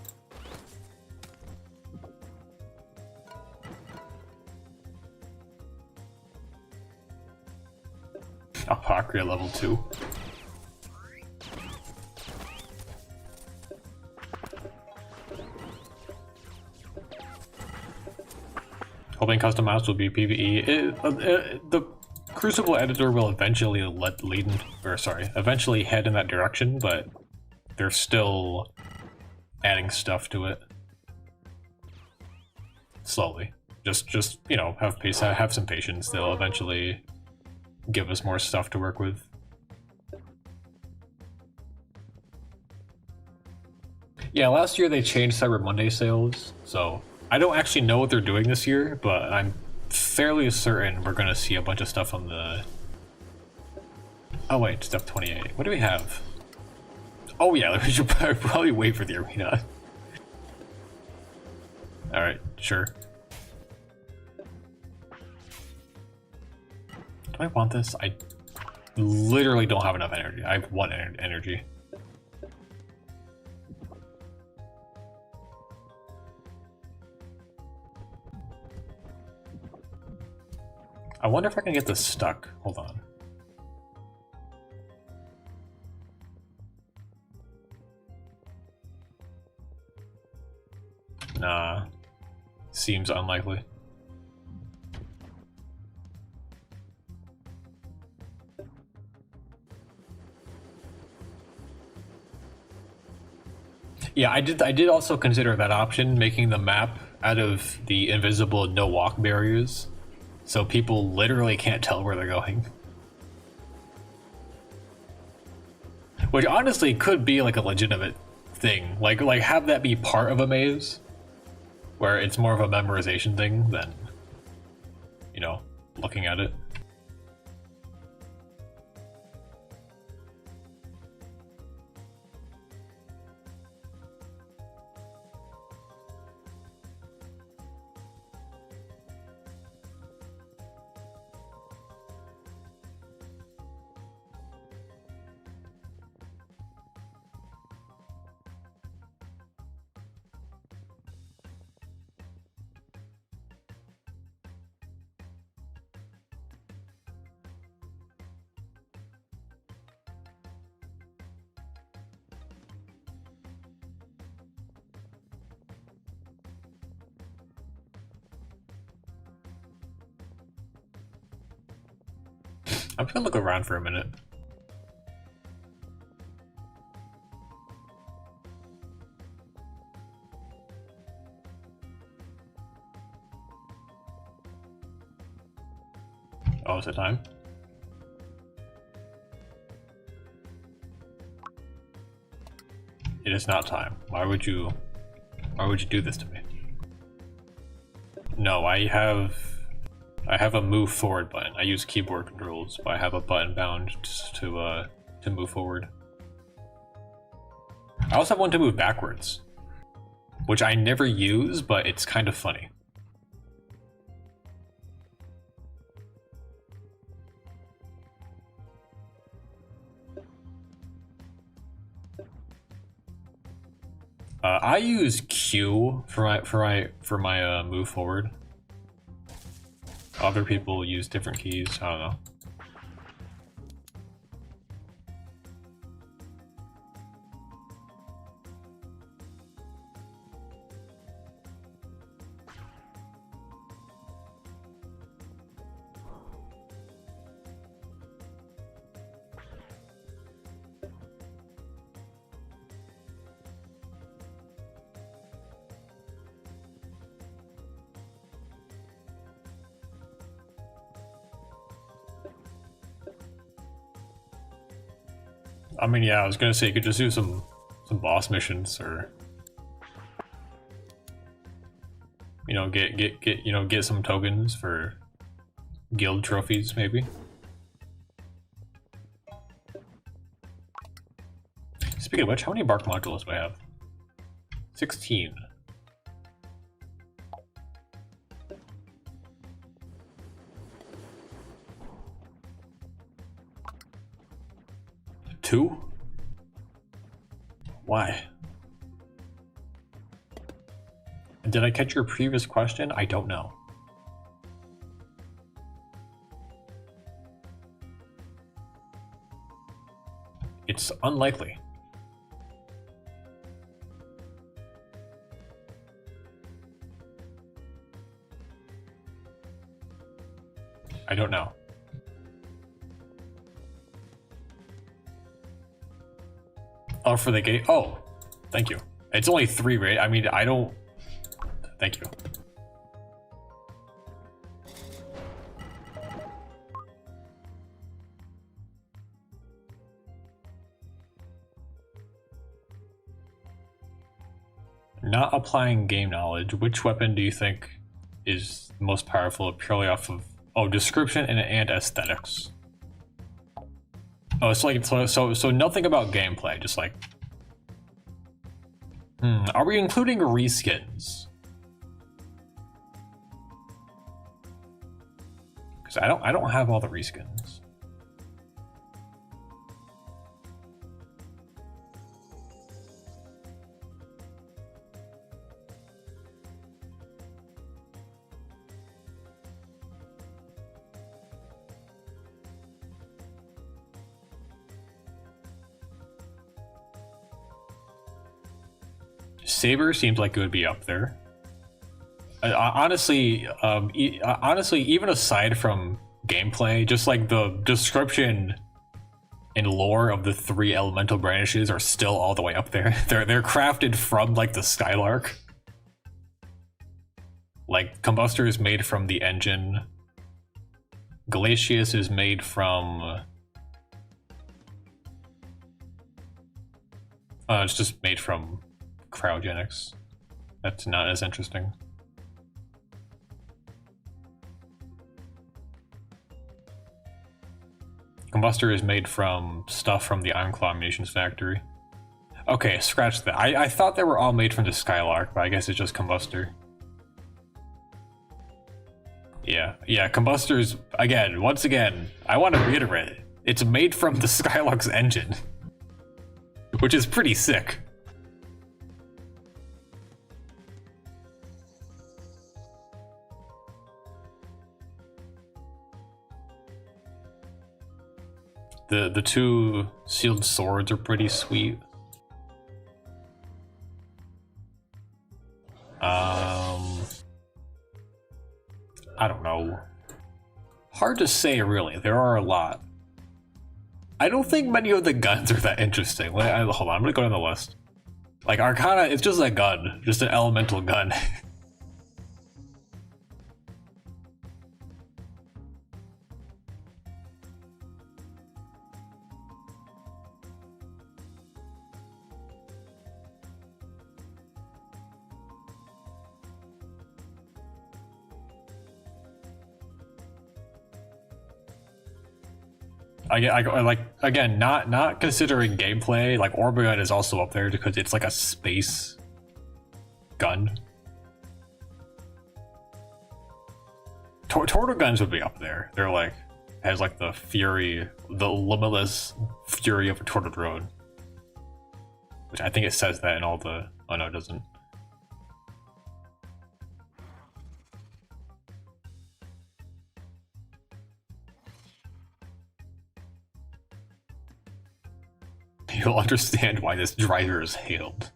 Apocria level 2. Hoping custom maps will be PvE. The Crucible editor will eventually eventually head in that direction, but they're still adding stuff to it slowly. Just you know, have some patience. They'll eventually give us more stuff to work with. Yeah, last year they changed Cyber Monday sales, so I don't actually know what they're doing this year, but I'm fairly certain we're gonna see a bunch of stuff on the... Oh wait, step 28. What do we have? Oh yeah, we should probably wait for the arena. Alright, sure. Do I want this? I literally don't have enough energy. I have 1 energy. I wonder if I can get this stuck. Hold on. Nah. Seems unlikely. Yeah, I did also consider that option, making the map out of the invisible no walk barriers, so people literally can't tell where they're going. Which honestly could be like a legitimate thing. Like have that be part of a maze, where it's more of a memorization thing than, you know, looking at it. I'm just gonna look around for a minute. Oh, is it time? It is not time. Why would you do this to me? No, I have a move forward button. I use keyboard controls, but I have a button bound to move forward. I also have one to move backwards, which I never use, but it's kind of funny. I use Q for my move forward. Other people use different keys. I don't know. I mean, yeah, I was gonna say you could just do some boss missions, or you know, get some tokens for guild trophies, maybe. Speaking of which, how many bark modules do I have? 16. Two? Why? Did I catch your previous question? I don't know. It's unlikely. I don't know. Oh, for the gate? Oh, thank you. It's only 3, right? I mean, I don't... Thank you. Not applying game knowledge, which weapon do you think is most powerful purely off of... Oh, description and aesthetics. Oh, it's like so nothing about gameplay, just like are we including reskins? Because I don't have all the reskins. Saber seems like it would be up there. Honestly, even aside from gameplay, just like the description and lore of the 3 elemental brandishes are still all the way up there. They're crafted from like the Skylark. Like Combustor is made from the engine. Glacius is made from. It's just made from cryogenics. That's not as interesting. Combustor is made from stuff from the Ironclaw Munitions Factory. Okay, scratch that. I thought they were all made from the Skylark, but I guess it's just Combustor. Yeah, Combustor's, once again, I want to reiterate, it's made from the Skylark's engine. Which is pretty sick. The 2 sealed swords are pretty sweet. I don't know. Hard to say, really. There are a lot. I don't think many of the guns are that interesting. Hold on, I'm gonna go down the list. Like Arcana, it's just a gun, just an elemental gun. I like, again, not considering gameplay. Like Orbigun is also up there because it's like a space gun. Tortal guns would be up there. They're like, has like the fury, the limitless fury of a tortal drone, which I think it says that in all the. Oh no, it doesn't. You'll understand why this driver is hailed.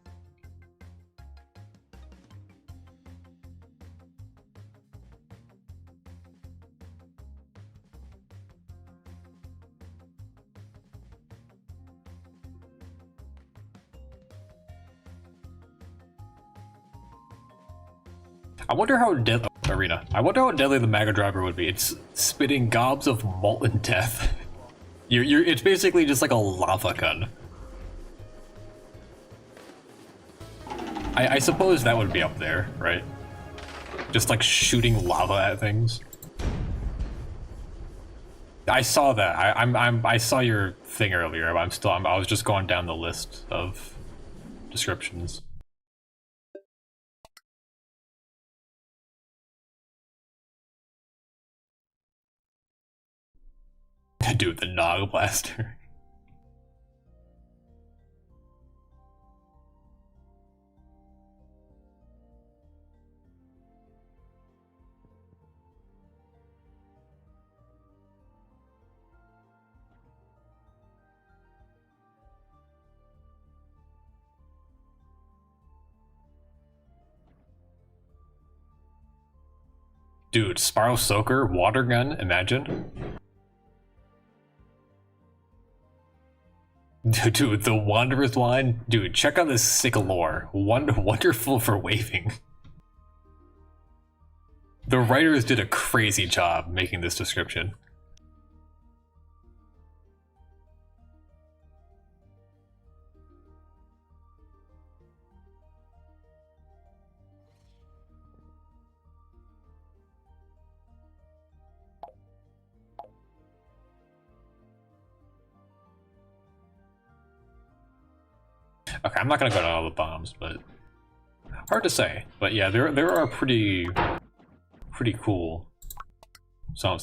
I wonder how deadly Arena. I wonder how deadly the Mega Driver would be. It's spitting gobs of molten death. It's basically just like a lava gun. I suppose that would be up there, right? Just like shooting lava at things. I saw that. I saw your thing earlier. I was just going down the list of descriptions. Dude, the Nog Blaster. Dude, Spiral Soaker, water gun, imagine. Dude, the Wanderer's line. Dude, check out this sick lore. Wonderful for waving. The writers did a crazy job making this description. Okay, I'm not gonna go to all the bombs, but hard to say. But yeah, there are pretty cool some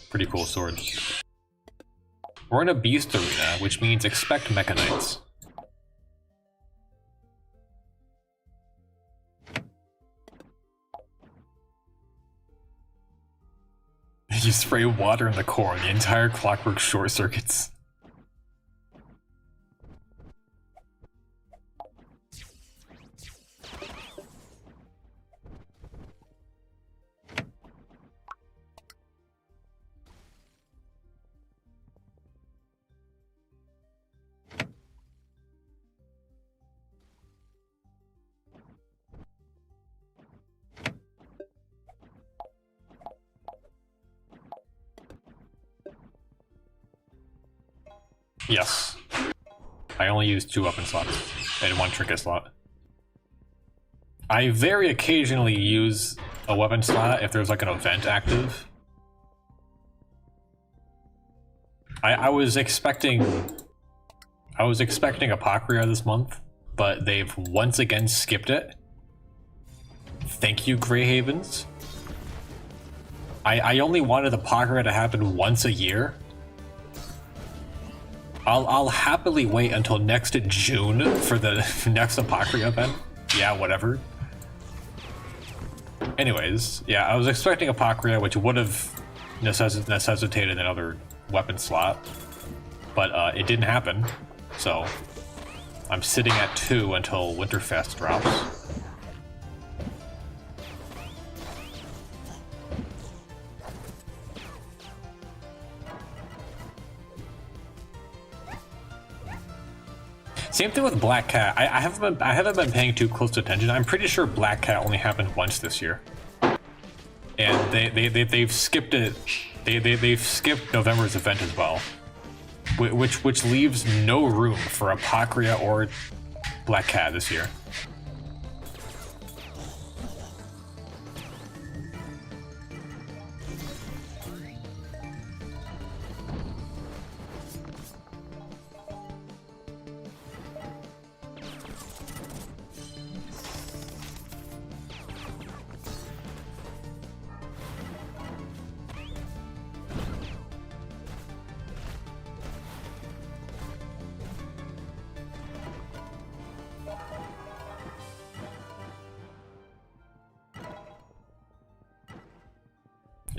pretty cool swords. We're in a beast arena, which means expect mechanites. You spray water in the core and the entire clockwork short circuits. Yes. I only use 2 weapon slots and 1 trinket slot. I very occasionally use a weapon slot if there's like an event active. I was expecting Apocrypha this month, but they've once again skipped it. Thank you, Grey Havens. I only wanted Apocrypha to happen once a year. I'll happily wait until next June for the next Apocrypha event. Yeah, whatever. Anyways, yeah, I was expecting Apocrypha, which would have necessitated another weapon slot, but it didn't happen, so I'm sitting at 2 until Winterfest drops. Same thing with Black Cat. I haven't been paying too close attention. I'm pretty sure Black Cat only happened once this year, and they've skipped it. They've skipped November's event as well, which leaves no room for Apocria or Black Cat this year.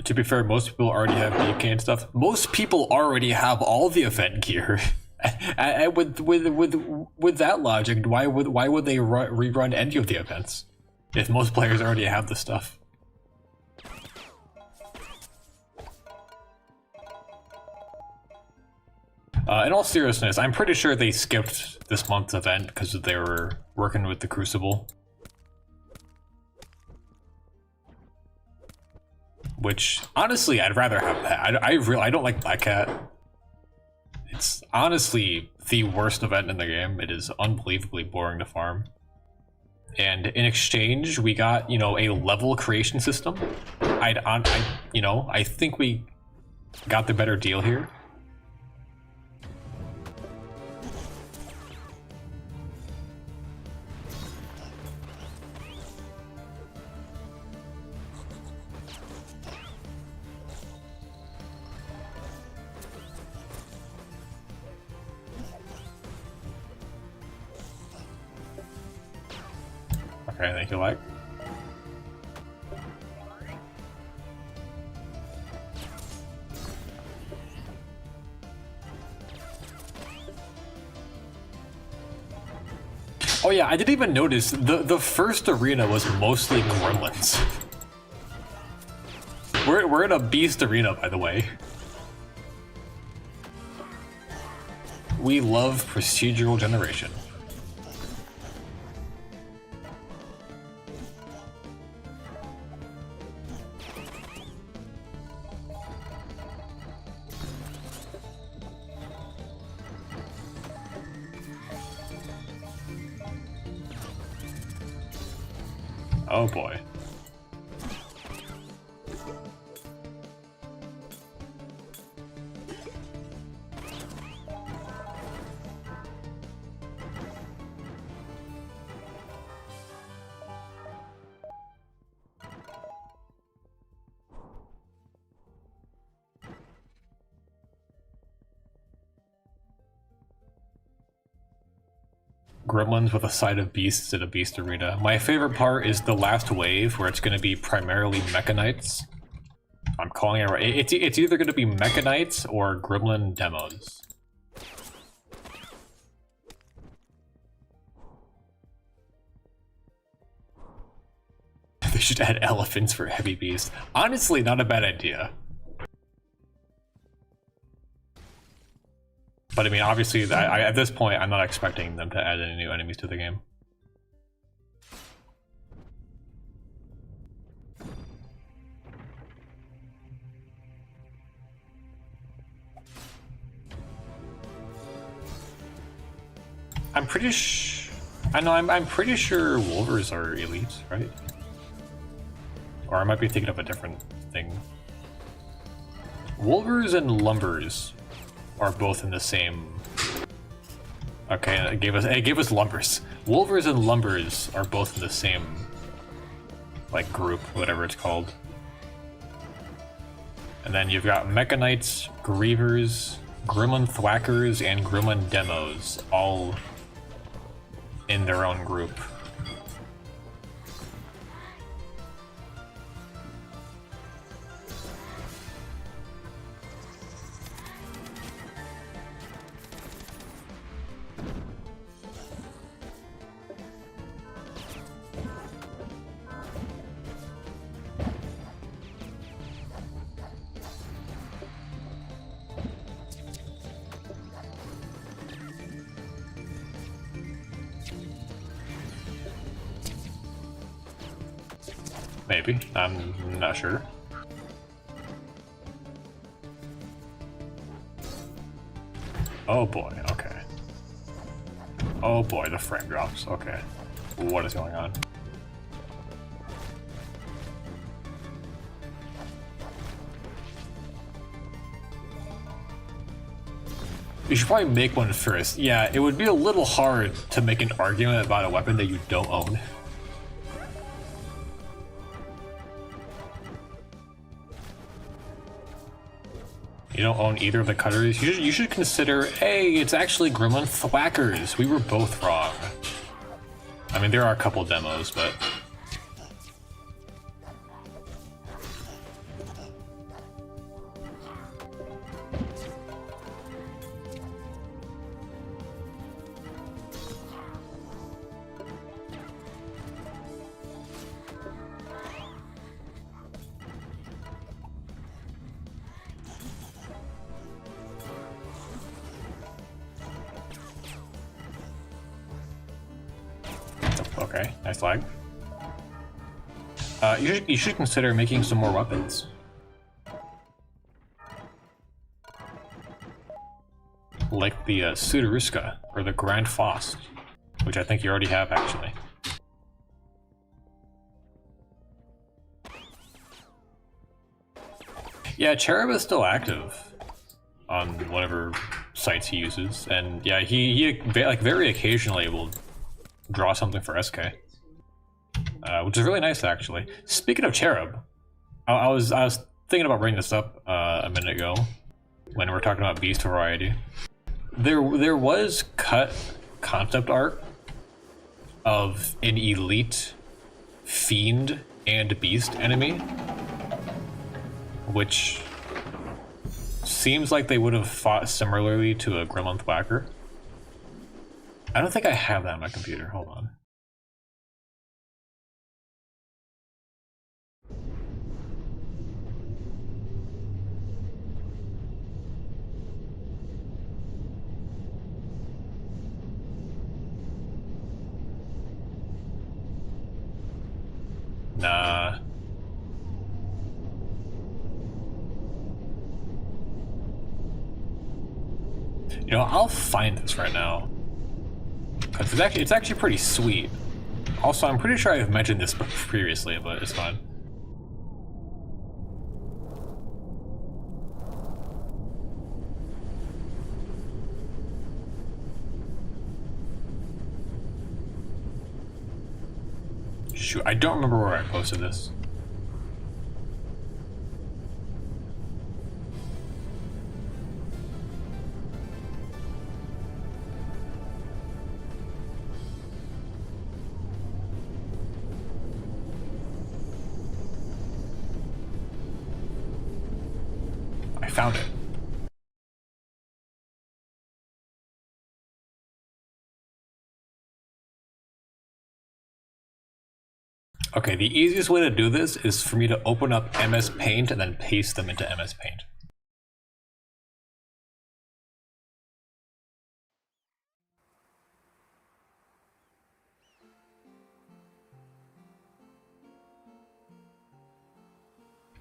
To be fair, most people already have BK and stuff. Most people already have all the event gear. with that logic, why would they rerun any of the events if most players already have the stuff? In all seriousness, I'm pretty sure they skipped this month's event because they were working with the Crucible. Which, honestly, I'd rather have that. I don't like Black Cat. It's honestly the worst event in the game. It is unbelievably boring to farm. And in exchange, we got, you know, a level creation system. I think we got the better deal here. Okay, thank you, like. Oh yeah, I didn't even notice the first arena was mostly gremlins. We're in a beast arena, by the way. We love procedural generation. Oh boy. Gremlins with a side of beasts at a beast arena. My favorite part is the last wave where it's going to be primarily Mechanites. I'm calling it right. It's either going to be Mechanites or Gremlin demos. They should add elephants for heavy beasts. Honestly, not a bad idea. But I mean, obviously, at this point, I'm not expecting them to add any new enemies to the game. I'm pretty sure Wolvers are elite, right? Or I might be thinking of a different thing. Wolvers and Lumbers are both in the same. Okay, it gave us Lumbers. Wolvers and Lumbers are both in the same, like, group, whatever it's called. And then you've got Mechanites, Grievers, Gremlin Thwackers, and Gremlin Demos, all in their own group. Maybe. I'm not sure. Oh boy, okay. Oh boy, the frame drops. Okay. What is going on? You should probably make one first. Yeah, it would be a little hard to make an argument about a weapon that you don't own. You don't own either of the cutters. You should consider, hey, it's actually Gremlin Thwackers. We were both wrong. I mean, there are a couple demos, but... Okay, nice flag. You should consider making some more weapons. Like the Sudaruska, or the Grand Faust, which I think you already have, actually. Yeah, Cherub is still active on whatever sites he uses, and yeah, he like very occasionally will draw something for SK, which is really nice, actually. Speaking of Cherub, I was thinking about bringing this up a minute ago when we were talking about Beast variety. There was cut concept art of an elite Fiend and Beast enemy, which seems like they would have fought similarly to a Gremlin Thwacker. I don't think I have that on my computer. Hold on. Nah. You know, I'll find this right now. Because it's actually pretty sweet. Also, I'm pretty sure I've mentioned this previously, but it's fine. Shoot, I don't remember where I posted this. Found it. Okay, the easiest way to do this is for me to open up MS Paint and then paste them into MS Paint.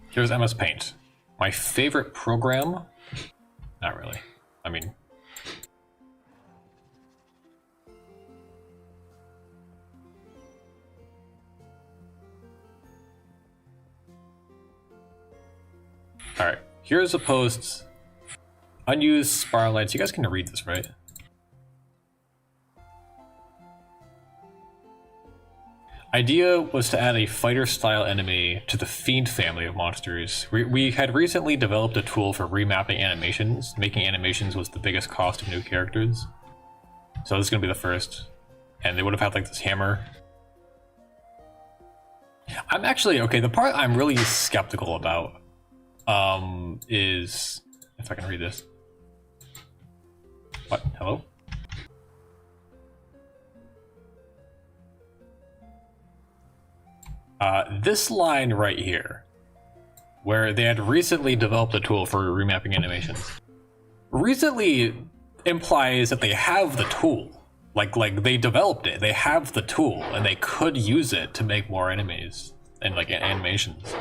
Here's MS Paint. My favorite program? Not really. I mean... Alright, here's a post. Unused spiral lights. You guys can read this, right? Idea was to add a fighter-style enemy to the Fiend family of monsters. We had recently developed a tool for remapping animations. Making animations was the biggest cost of new characters. So this is going to be the first. And they would have had like this hammer. I'm actually, okay, the part I'm really skeptical about is, if I can read this. What? Hello? This line right here, where they had recently developed a tool for remapping animations. Recently implies that they have the tool. Like they developed it, they have the tool, and they could use it to make more enemies. and like animations.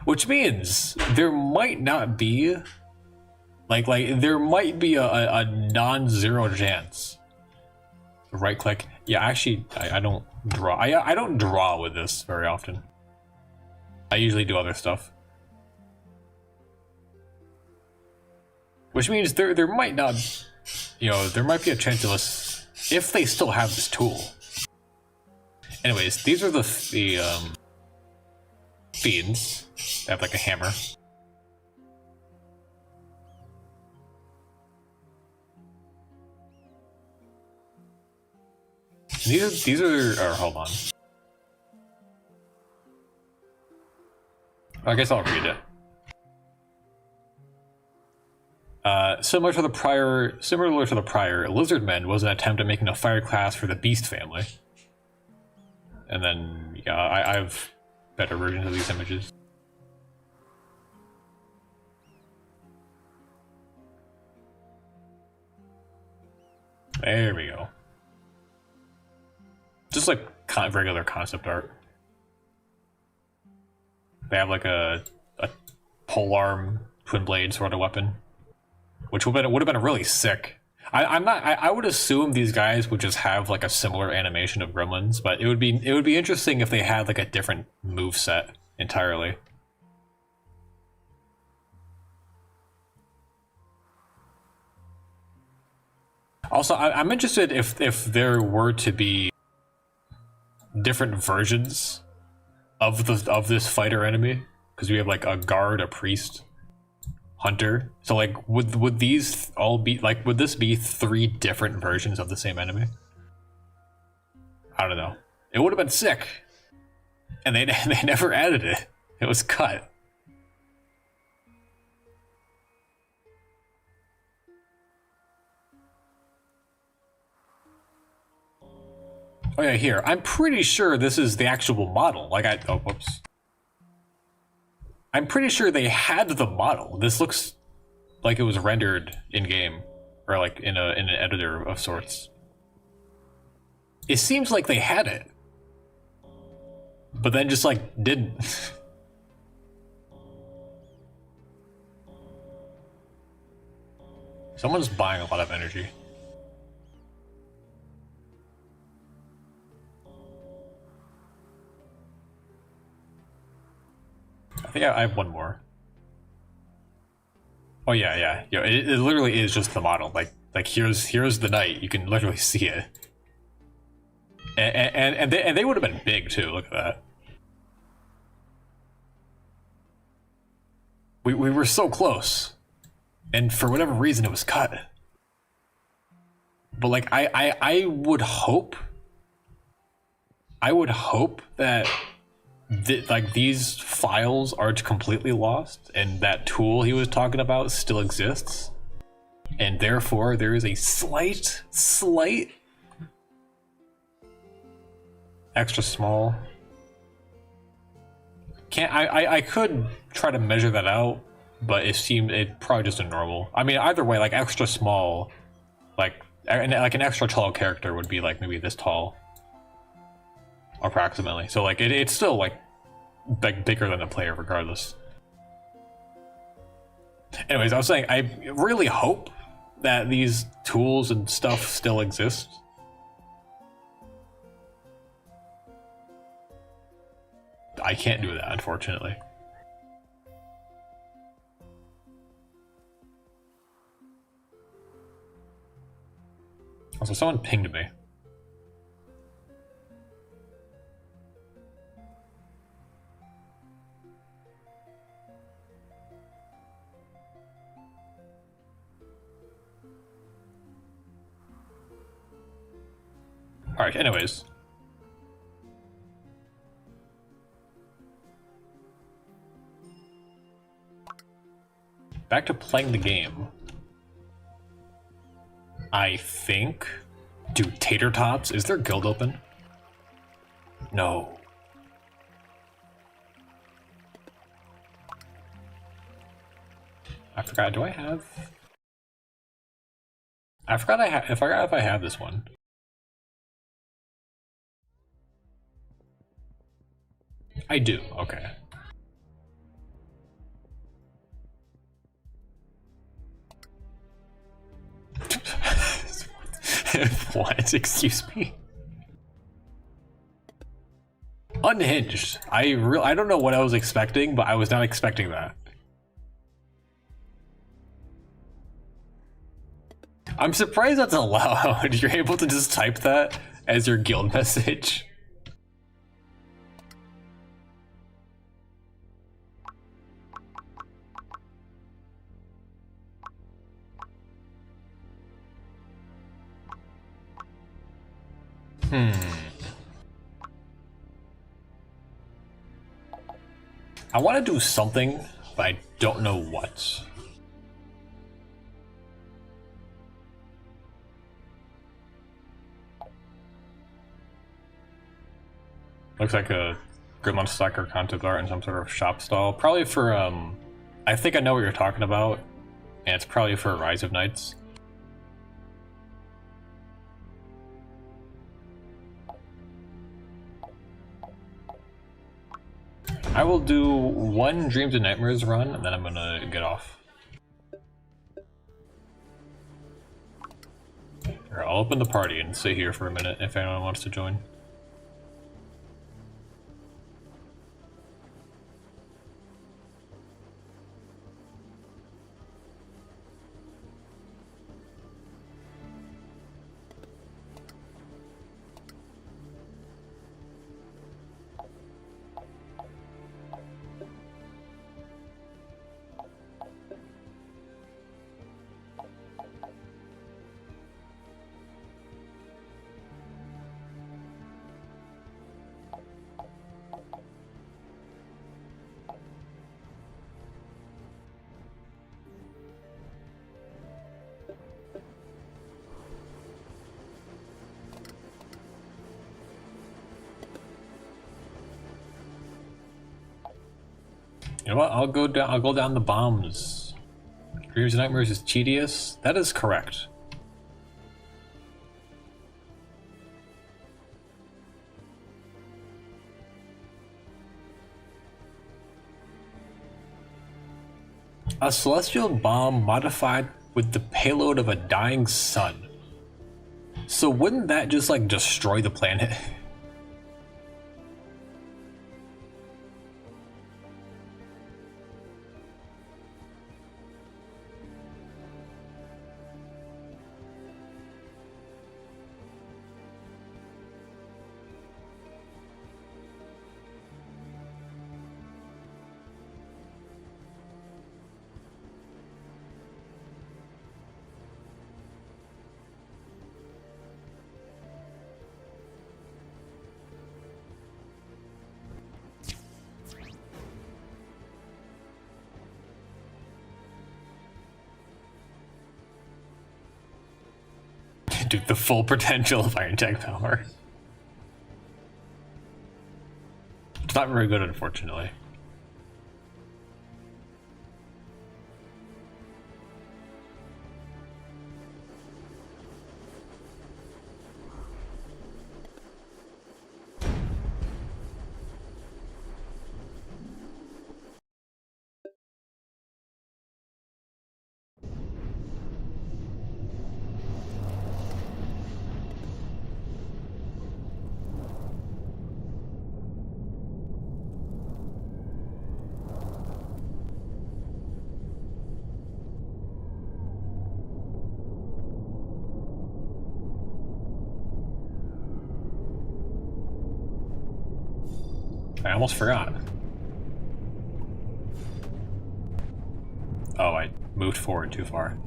Which means there might not be like there might be a non-zero chance. Right click. Yeah, actually I don't draw. I don't draw with this very often. I usually do other stuff. Which means there might not, you know, there might be a chance of us if they still have this tool. Anyways, these are the fiends. They have like a hammer. These are hold on. I guess I'll read it. Similar to the prior, Lizardmen was an attempt at making a fire class for the Beast family. And then, yeah, I have better versions of these images. There we go. Just like regular concept art. They have like a polearm twin blade sort of weapon, which would have been really sick. I would assume these guys would just have like a similar animation of gremlins, but it would be interesting if they had like a different move set entirely. Also, I'm interested if there were to be different versions of this fighter enemy, because we have like a guard, a priest, hunter. So like would these all be like, would this be 3 different versions of the same enemy? I don't know. It would have been sick. And they never added it. It was cut. Oh yeah, here. I'm pretty sure this is the actual model. Like oh, whoops. I'm pretty sure they had the model. This looks like it was rendered in game, or like in an editor of sorts. It seems like they had it, but then just like didn't. Someone's buying a lot of energy. I think I have one more. Oh yeah. It literally is just the model. Like here's the knight. You can literally see it. And they would have been big too. Look at that. We were so close, and for whatever reason it was cut. But like I would hope. I would hope that like these files aren't completely lost, and that tool he was talking about still exists, and therefore there is a slight extra small. I could try to measure that out, but it probably just a normal. I mean, either way, like extra small, like an extra tall character would be like maybe this tall. Approximately. So like it's still like bigger than the player regardless. Anyways, I was saying I really hope that these tools and stuff still exist. I can't do that, unfortunately. Also, someone pinged me. Alright, anyways. Back to playing the game. I think... Dude, Tater Tots? Is their guild open? No. I forgot, do I have... I forgot if I have this one. I do, okay. What? Excuse me? Unhinged. I don't know what I was expecting, but I was not expecting that. I'm surprised that's allowed. You're able to just type that as your guild message. I want to do something, but I don't know what. Looks like a Grimlock Slacker concept art in some sort of shop stall. Probably for, I think I know what you're talking about, and it's probably for Rise of Knights. I will do one Dreams and Nightmares run, and then I'm gonna get off. Here, I'll open the party and sit here for a minute if anyone wants to join. You know what? I'll go down the bombs. Dreams and Nightmares is tedious. That is correct. A celestial bomb modified with the payload of a dying sun. So wouldn't that just like destroy the planet? Dude, the full potential of Iron Tag power. It's not very good, unfortunately. I almost forgot. Oh, I moved forward too far.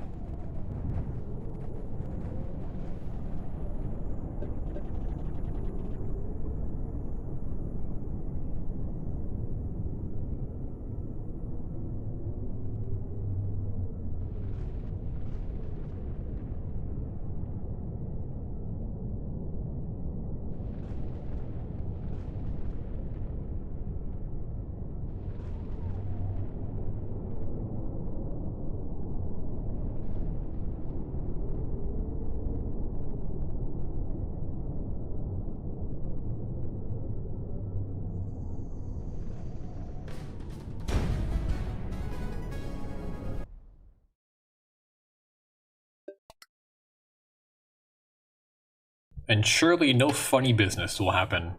And surely no funny business will happen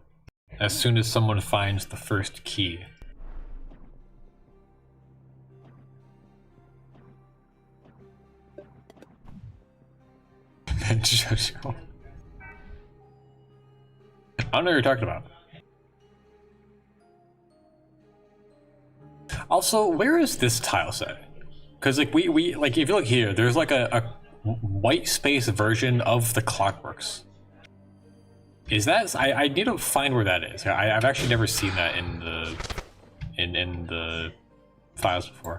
as soon as someone finds the first key. I don't know what you're talking about. Also, where is this tile set? Because like we like if you look here, there's like a white space version of the Clockworks. Is that I need to find where that is. I've actually never seen that in the files before.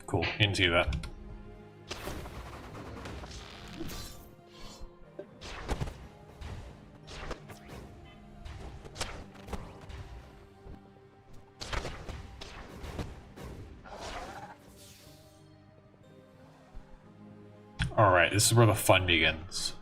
Cool, didn't see that. Alright, this is where the fun begins.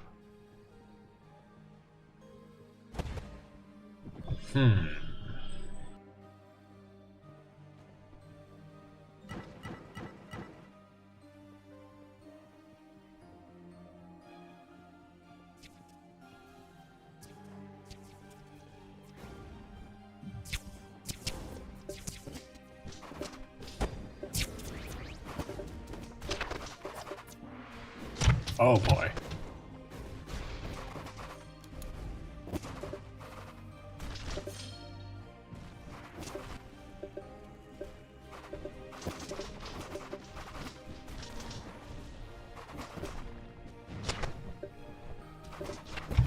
Oh boy.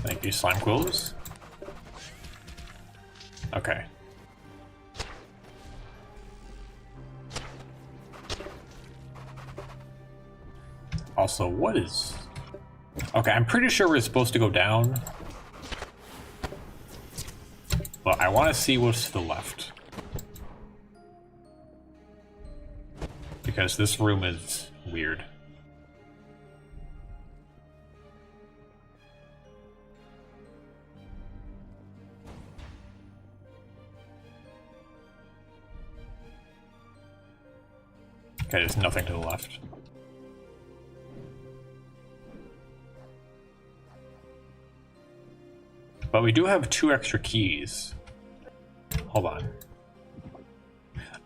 Thank you, slime quills. Okay. Also, what is... Okay, I'm pretty sure we're supposed to go down. But I want to see what's to the left. Because this room is weird. Okay, there's nothing to the left. But we do have 2 extra keys. Hold on.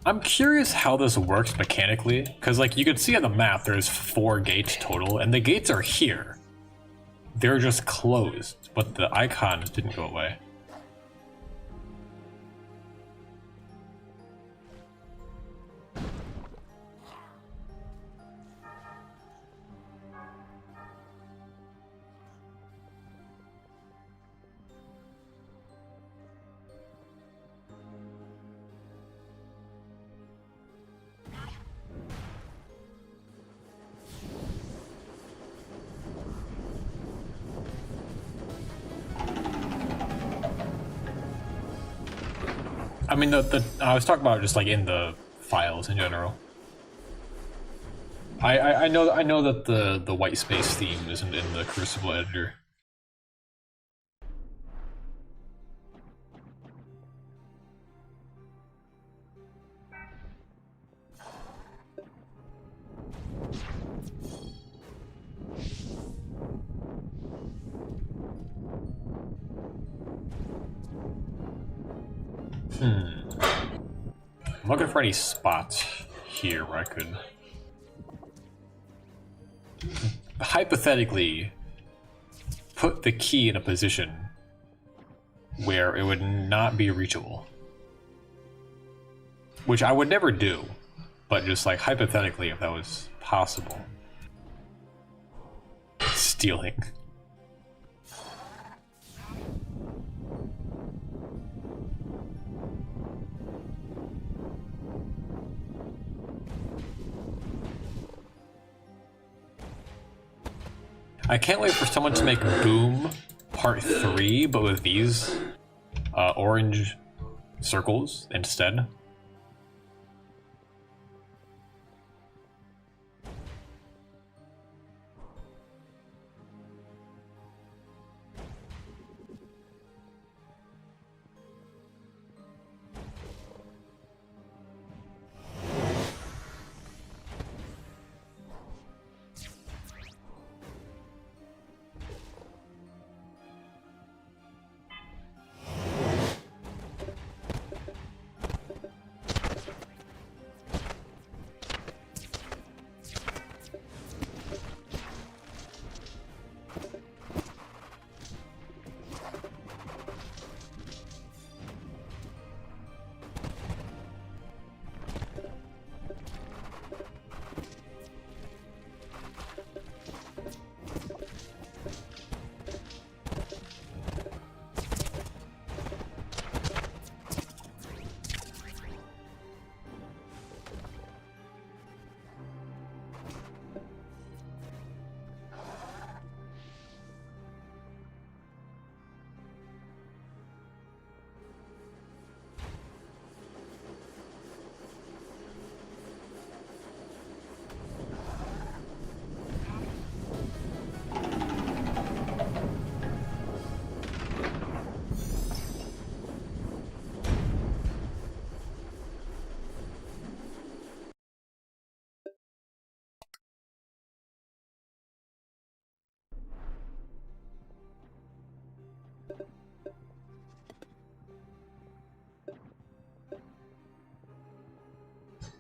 I'm curious how this works mechanically, because like you can see on the map there's 4 gates total, and the gates are here. They're just closed, but the icons didn't go away. I mean, I was talking about just like in the files in general. I know that the white space theme isn't in the Crucible editor. I'm looking for any spots here where I could hypothetically put the key in a position where it would not be reachable. Which I would never do, but just like hypothetically if that was possible. Stealing. I can't wait for someone to make Boom Part 3, but with these orange circles instead.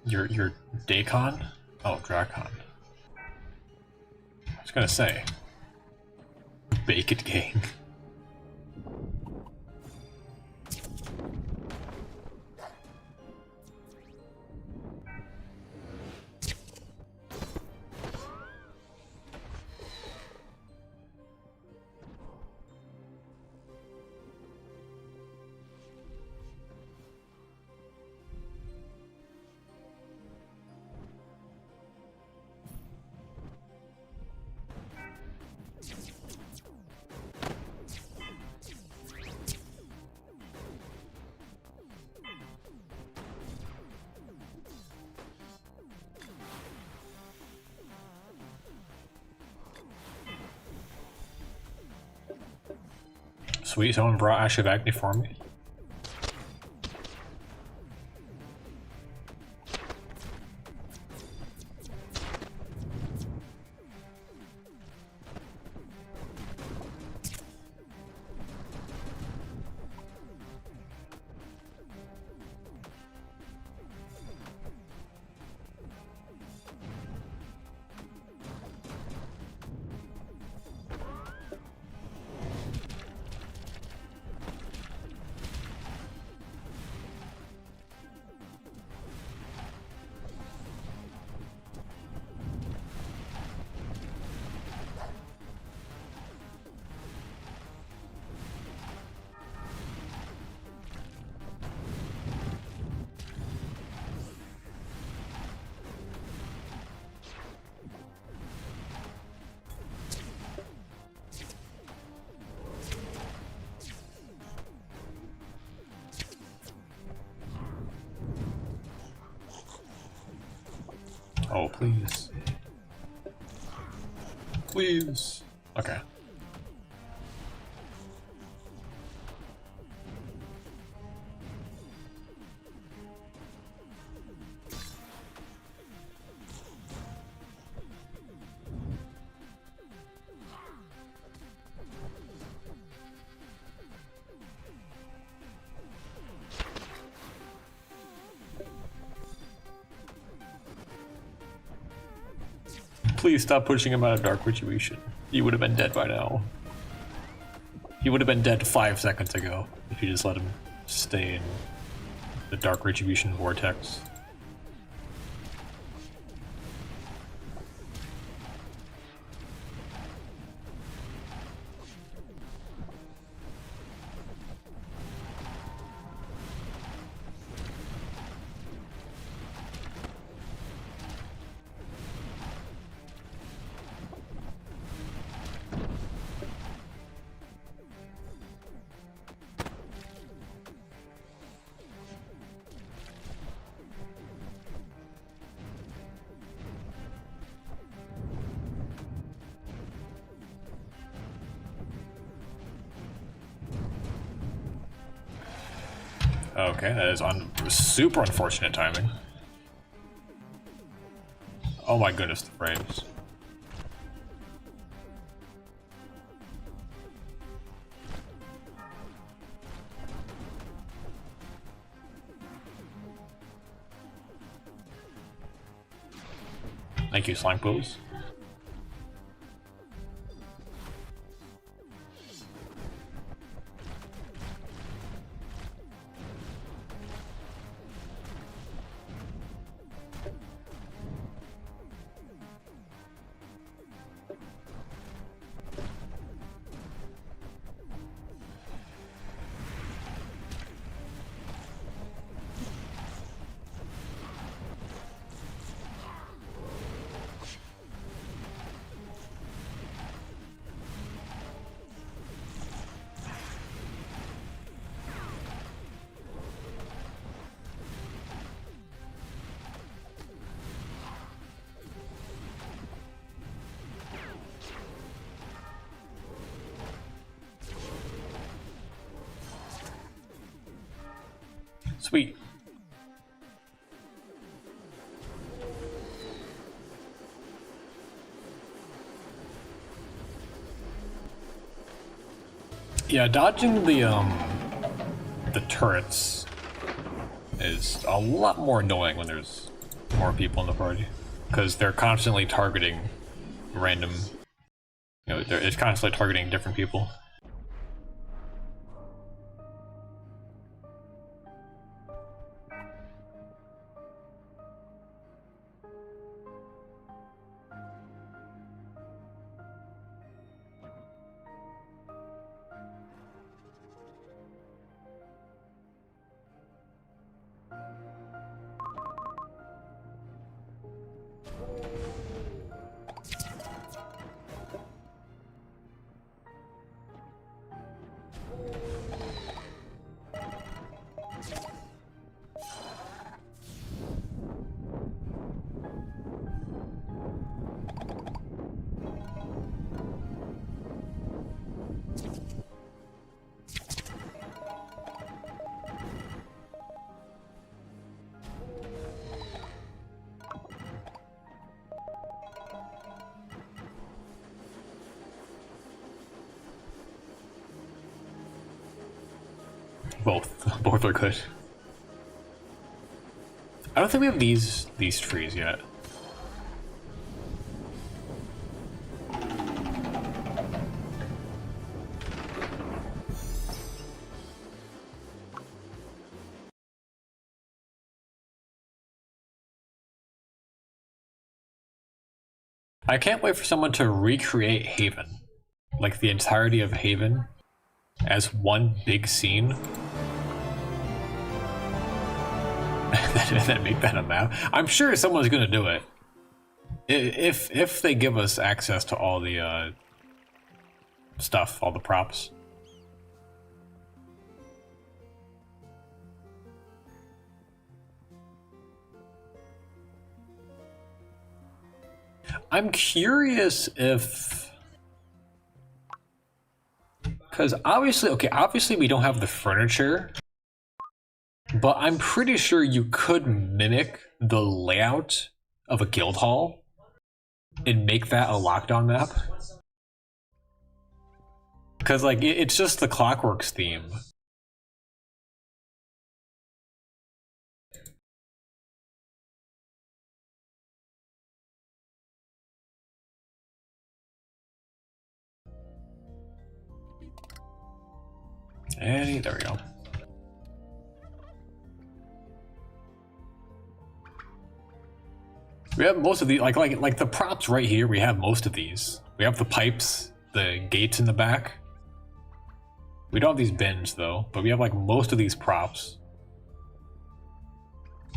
Your Dacon? Oh, Drakon. I was gonna say. Bacon Gang. Sweet, someone brought Ash of Agni for me. Oh, please. Please. Okay. Please stop pushing him out of Dark Retribution. He would have been dead by now. He would have been dead 5 seconds ago if you just let him stay in the Dark Retribution vortex. Okay, that is super unfortunate timing. Oh my goodness, the frames. Thank you, Slime Pools. Sweet. Yeah, dodging the turrets is a lot more annoying when there's more people in the party because they're constantly targeting random. You know, it's constantly targeting different people. Both are good. I don't think we have these trees yet. I can't wait for someone to recreate Haven, like the entirety of Haven, as one big scene. And then make that a map. I'm sure someone's gonna do it. If they give us access to all the stuff, all the props. I'm curious if, because obviously we don't have the furniture. But I'm pretty sure you could mimic the layout of a guild hall and make that a lockdown map. Because, like, it's just the Clockworks theme. And there we go. We have most of the like the props right here. We have most of these. We have the pipes, the gates in the back. We don't have these bins though, but we have like most of these props.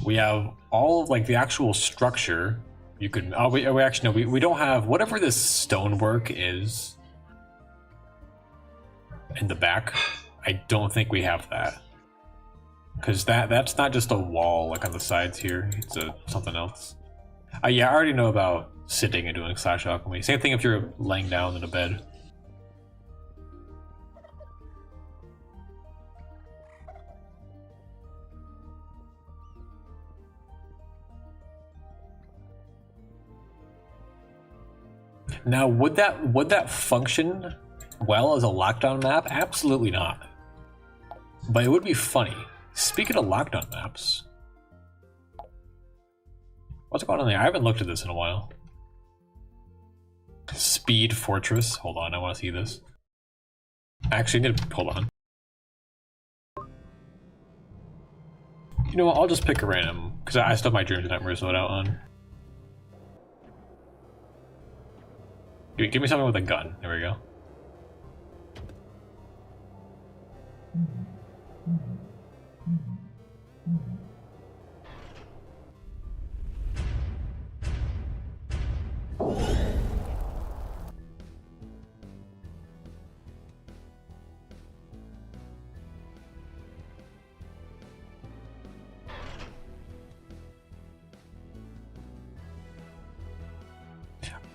We have all of like the actual structure. You could we actually no, we don't have whatever this stonework is in the back. I don't think we have that. Because that's not just a wall like on the sides here. It's something else. Yeah, I already know about sitting and doing slash alchemy. Same thing if you're laying down in a bed. Now, would that function well as a lockdown map? Absolutely not. But it would be funny. Speaking of lockdown maps, what's going on there? I haven't looked at this in a while. Speed Fortress. Hold on, I want to see this. Actually, I'm gonna hold on. You know what? I'll just pick a random because I still have my Dreams and Nightmares load out on. Give me something with a gun. There we go.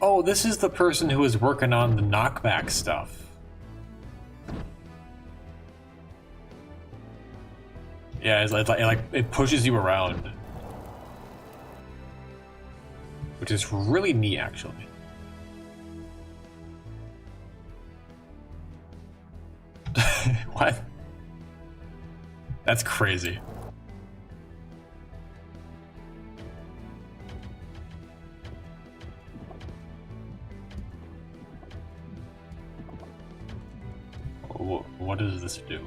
Oh, this is the person who was working on the knockback stuff. Yeah, it's like it pushes you around, which is really neat, actually. What? That's crazy. this do?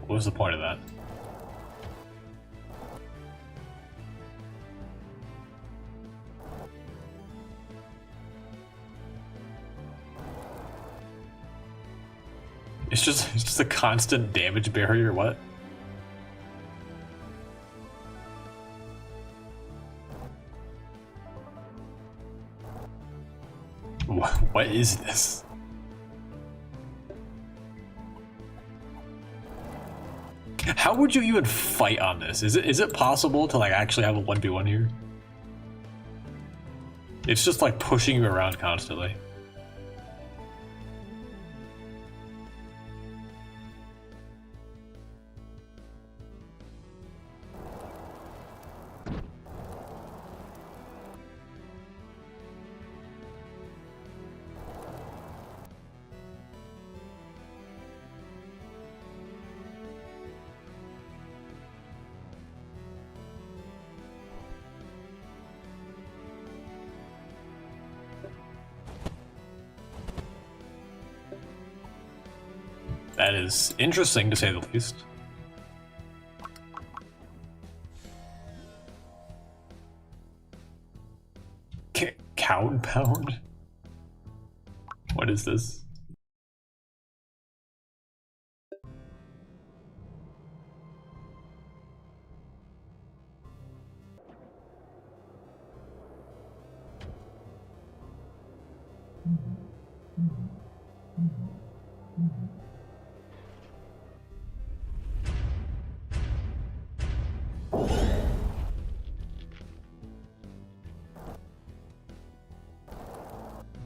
What was the point of that? It's just a constant damage barrier, what? What is this? How would you even fight on this? Is it possible to like actually have a 1v1 here? It's just like pushing you around constantly. That is interesting, to say the least. Count pound? What is this?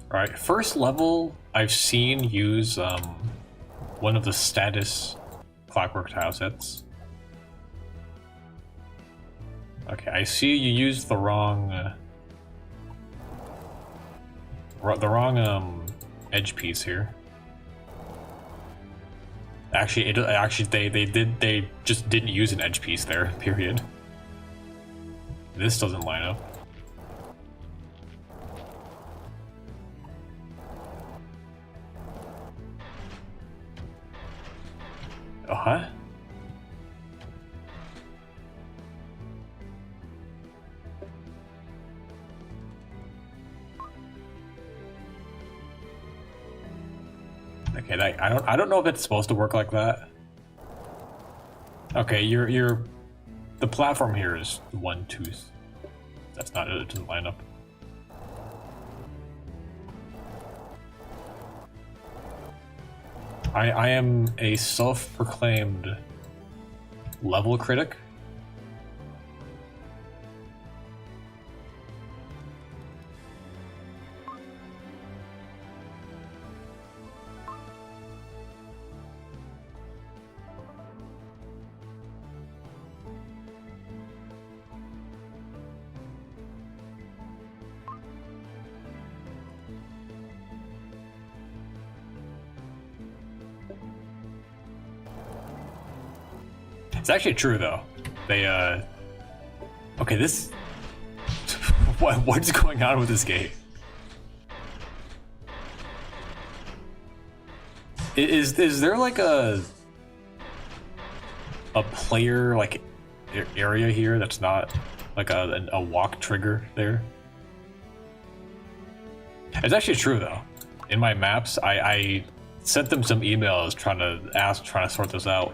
Alright, first level I've seen use one of the status clockwork tile sets. Okay, I see you used the wrong edge piece here. Actually, they just didn't use an edge piece there. Period. This doesn't line up. Huh? Okay, I don't know if it's supposed to work like that. Okay, the platform here is one tooth. That's not it. It doesn't line up. I am a self-proclaimed level critic. It's actually true though. They okay, this what's going on with this game? Is there like a player like area here that's not like a walk trigger there? It's actually true though. In my maps, I sent them some emails trying to sort this out.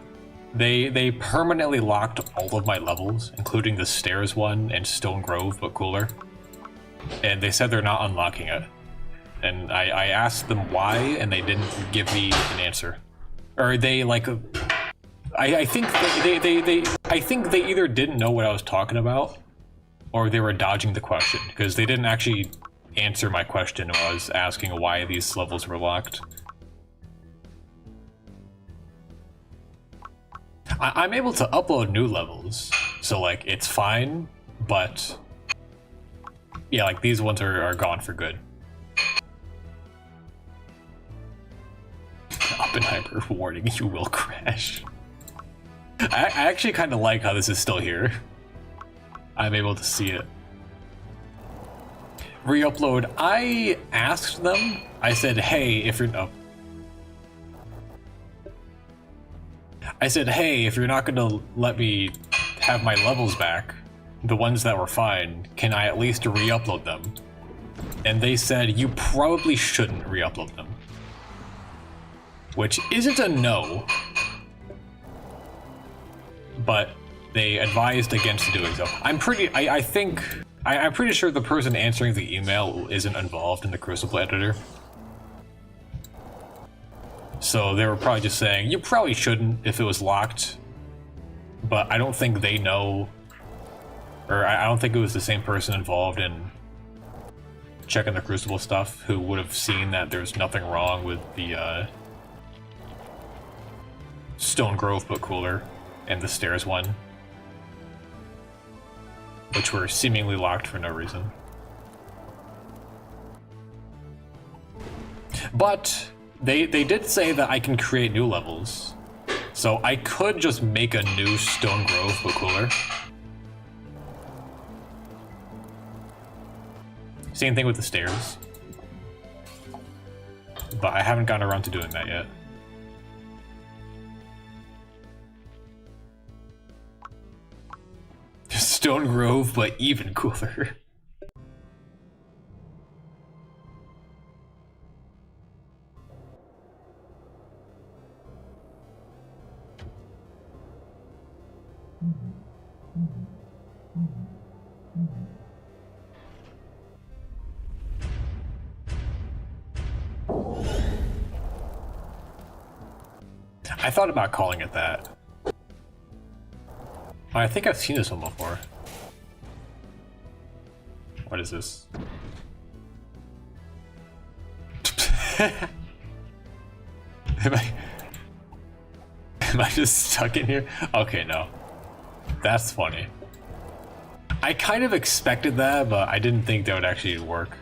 They permanently locked all of my levels, including the stairs one and Stone Grove, but cooler. And they said they're not unlocking it. And I asked them why, and they didn't give me an answer. Or they like, I think I think they either didn't know what I was talking about, or they were dodging the question, because they didn't actually answer my question when I was asking why these levels were locked. I'm able to upload new levels, so like it's fine, but yeah, like these ones are gone for good. Oppenheimer warning, you will crash. I actually kind of like how this is still here. I'm able to see it. Re-upload. I asked them. I said, hey, if you're... Oh. I said, hey, if you're not going to let me have my levels back, the ones that were fine, can I at least re-upload them? And they said, you probably shouldn't re-upload them. Which isn't a no, but they advised against doing so. I'm pretty sure the person answering the email isn't involved in the Crucible editor. So they were probably just saying, you probably shouldn't if it was locked, but I don't think they know, or I don't think it was the same person involved in checking the Crucible stuff who would have seen that there's nothing wrong with the Stone Grove book cooler and the stairs one, which were seemingly locked for no reason. But they did say that I can create new levels, so I could just make a new Stone Grove book cooler. Same thing with the stairs, but I haven't gotten around to doing that yet. Stone Grove, but even cooler. I thought about calling it that. I think I've seen this one before. What is this? Am I just stuck in here? Okay, no. That's funny. I kind of expected that, but I didn't think that would actually work.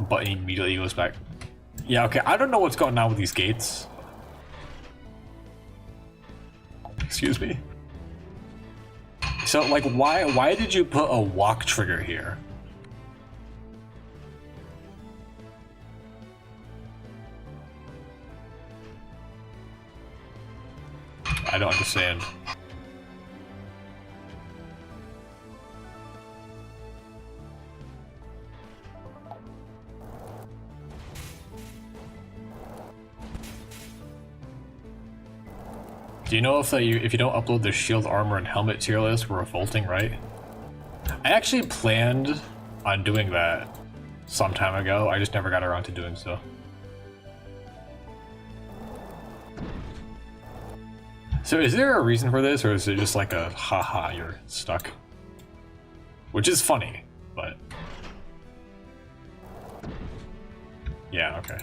But he immediately goes back. Yeah, okay, I don't know what's going on with these gates. Excuse me. So, like, why did you put a walk trigger here? I don't understand. Do you know if you don't upload the shield, armor, and helmet tier list, we're revolting, right? I actually planned on doing that some time ago. I just never got around to doing so. So is there a reason for this, or is it just like a haha, you're stuck? Which is funny, but... yeah, okay.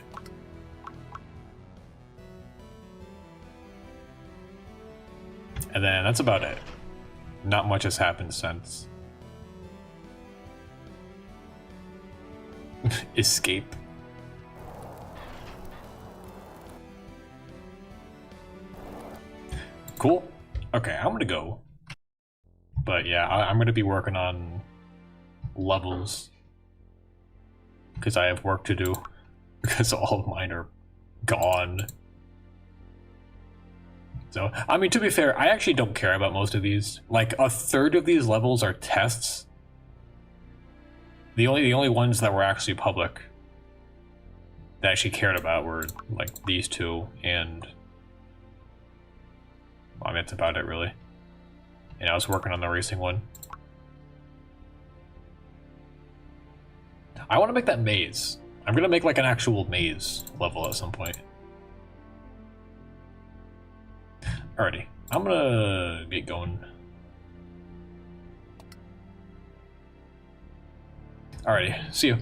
And then that's about it. Not much has happened since. Escape. Cool. Okay, I'm gonna go. But yeah, I'm gonna be working on levels. Because I have work to do. Because all of mine are gone. So, I mean, to be fair, I actually don't care about most of these. Like, a third of these levels are tests. The only ones that were actually public that I actually cared about were, like, these two, and... well, I mean, that's about it, really. And I was working on the racing one. I want to make that maze. I'm gonna make, like, an actual maze level at some point. Alrighty. I'm gonna get going. Alrighty, see you.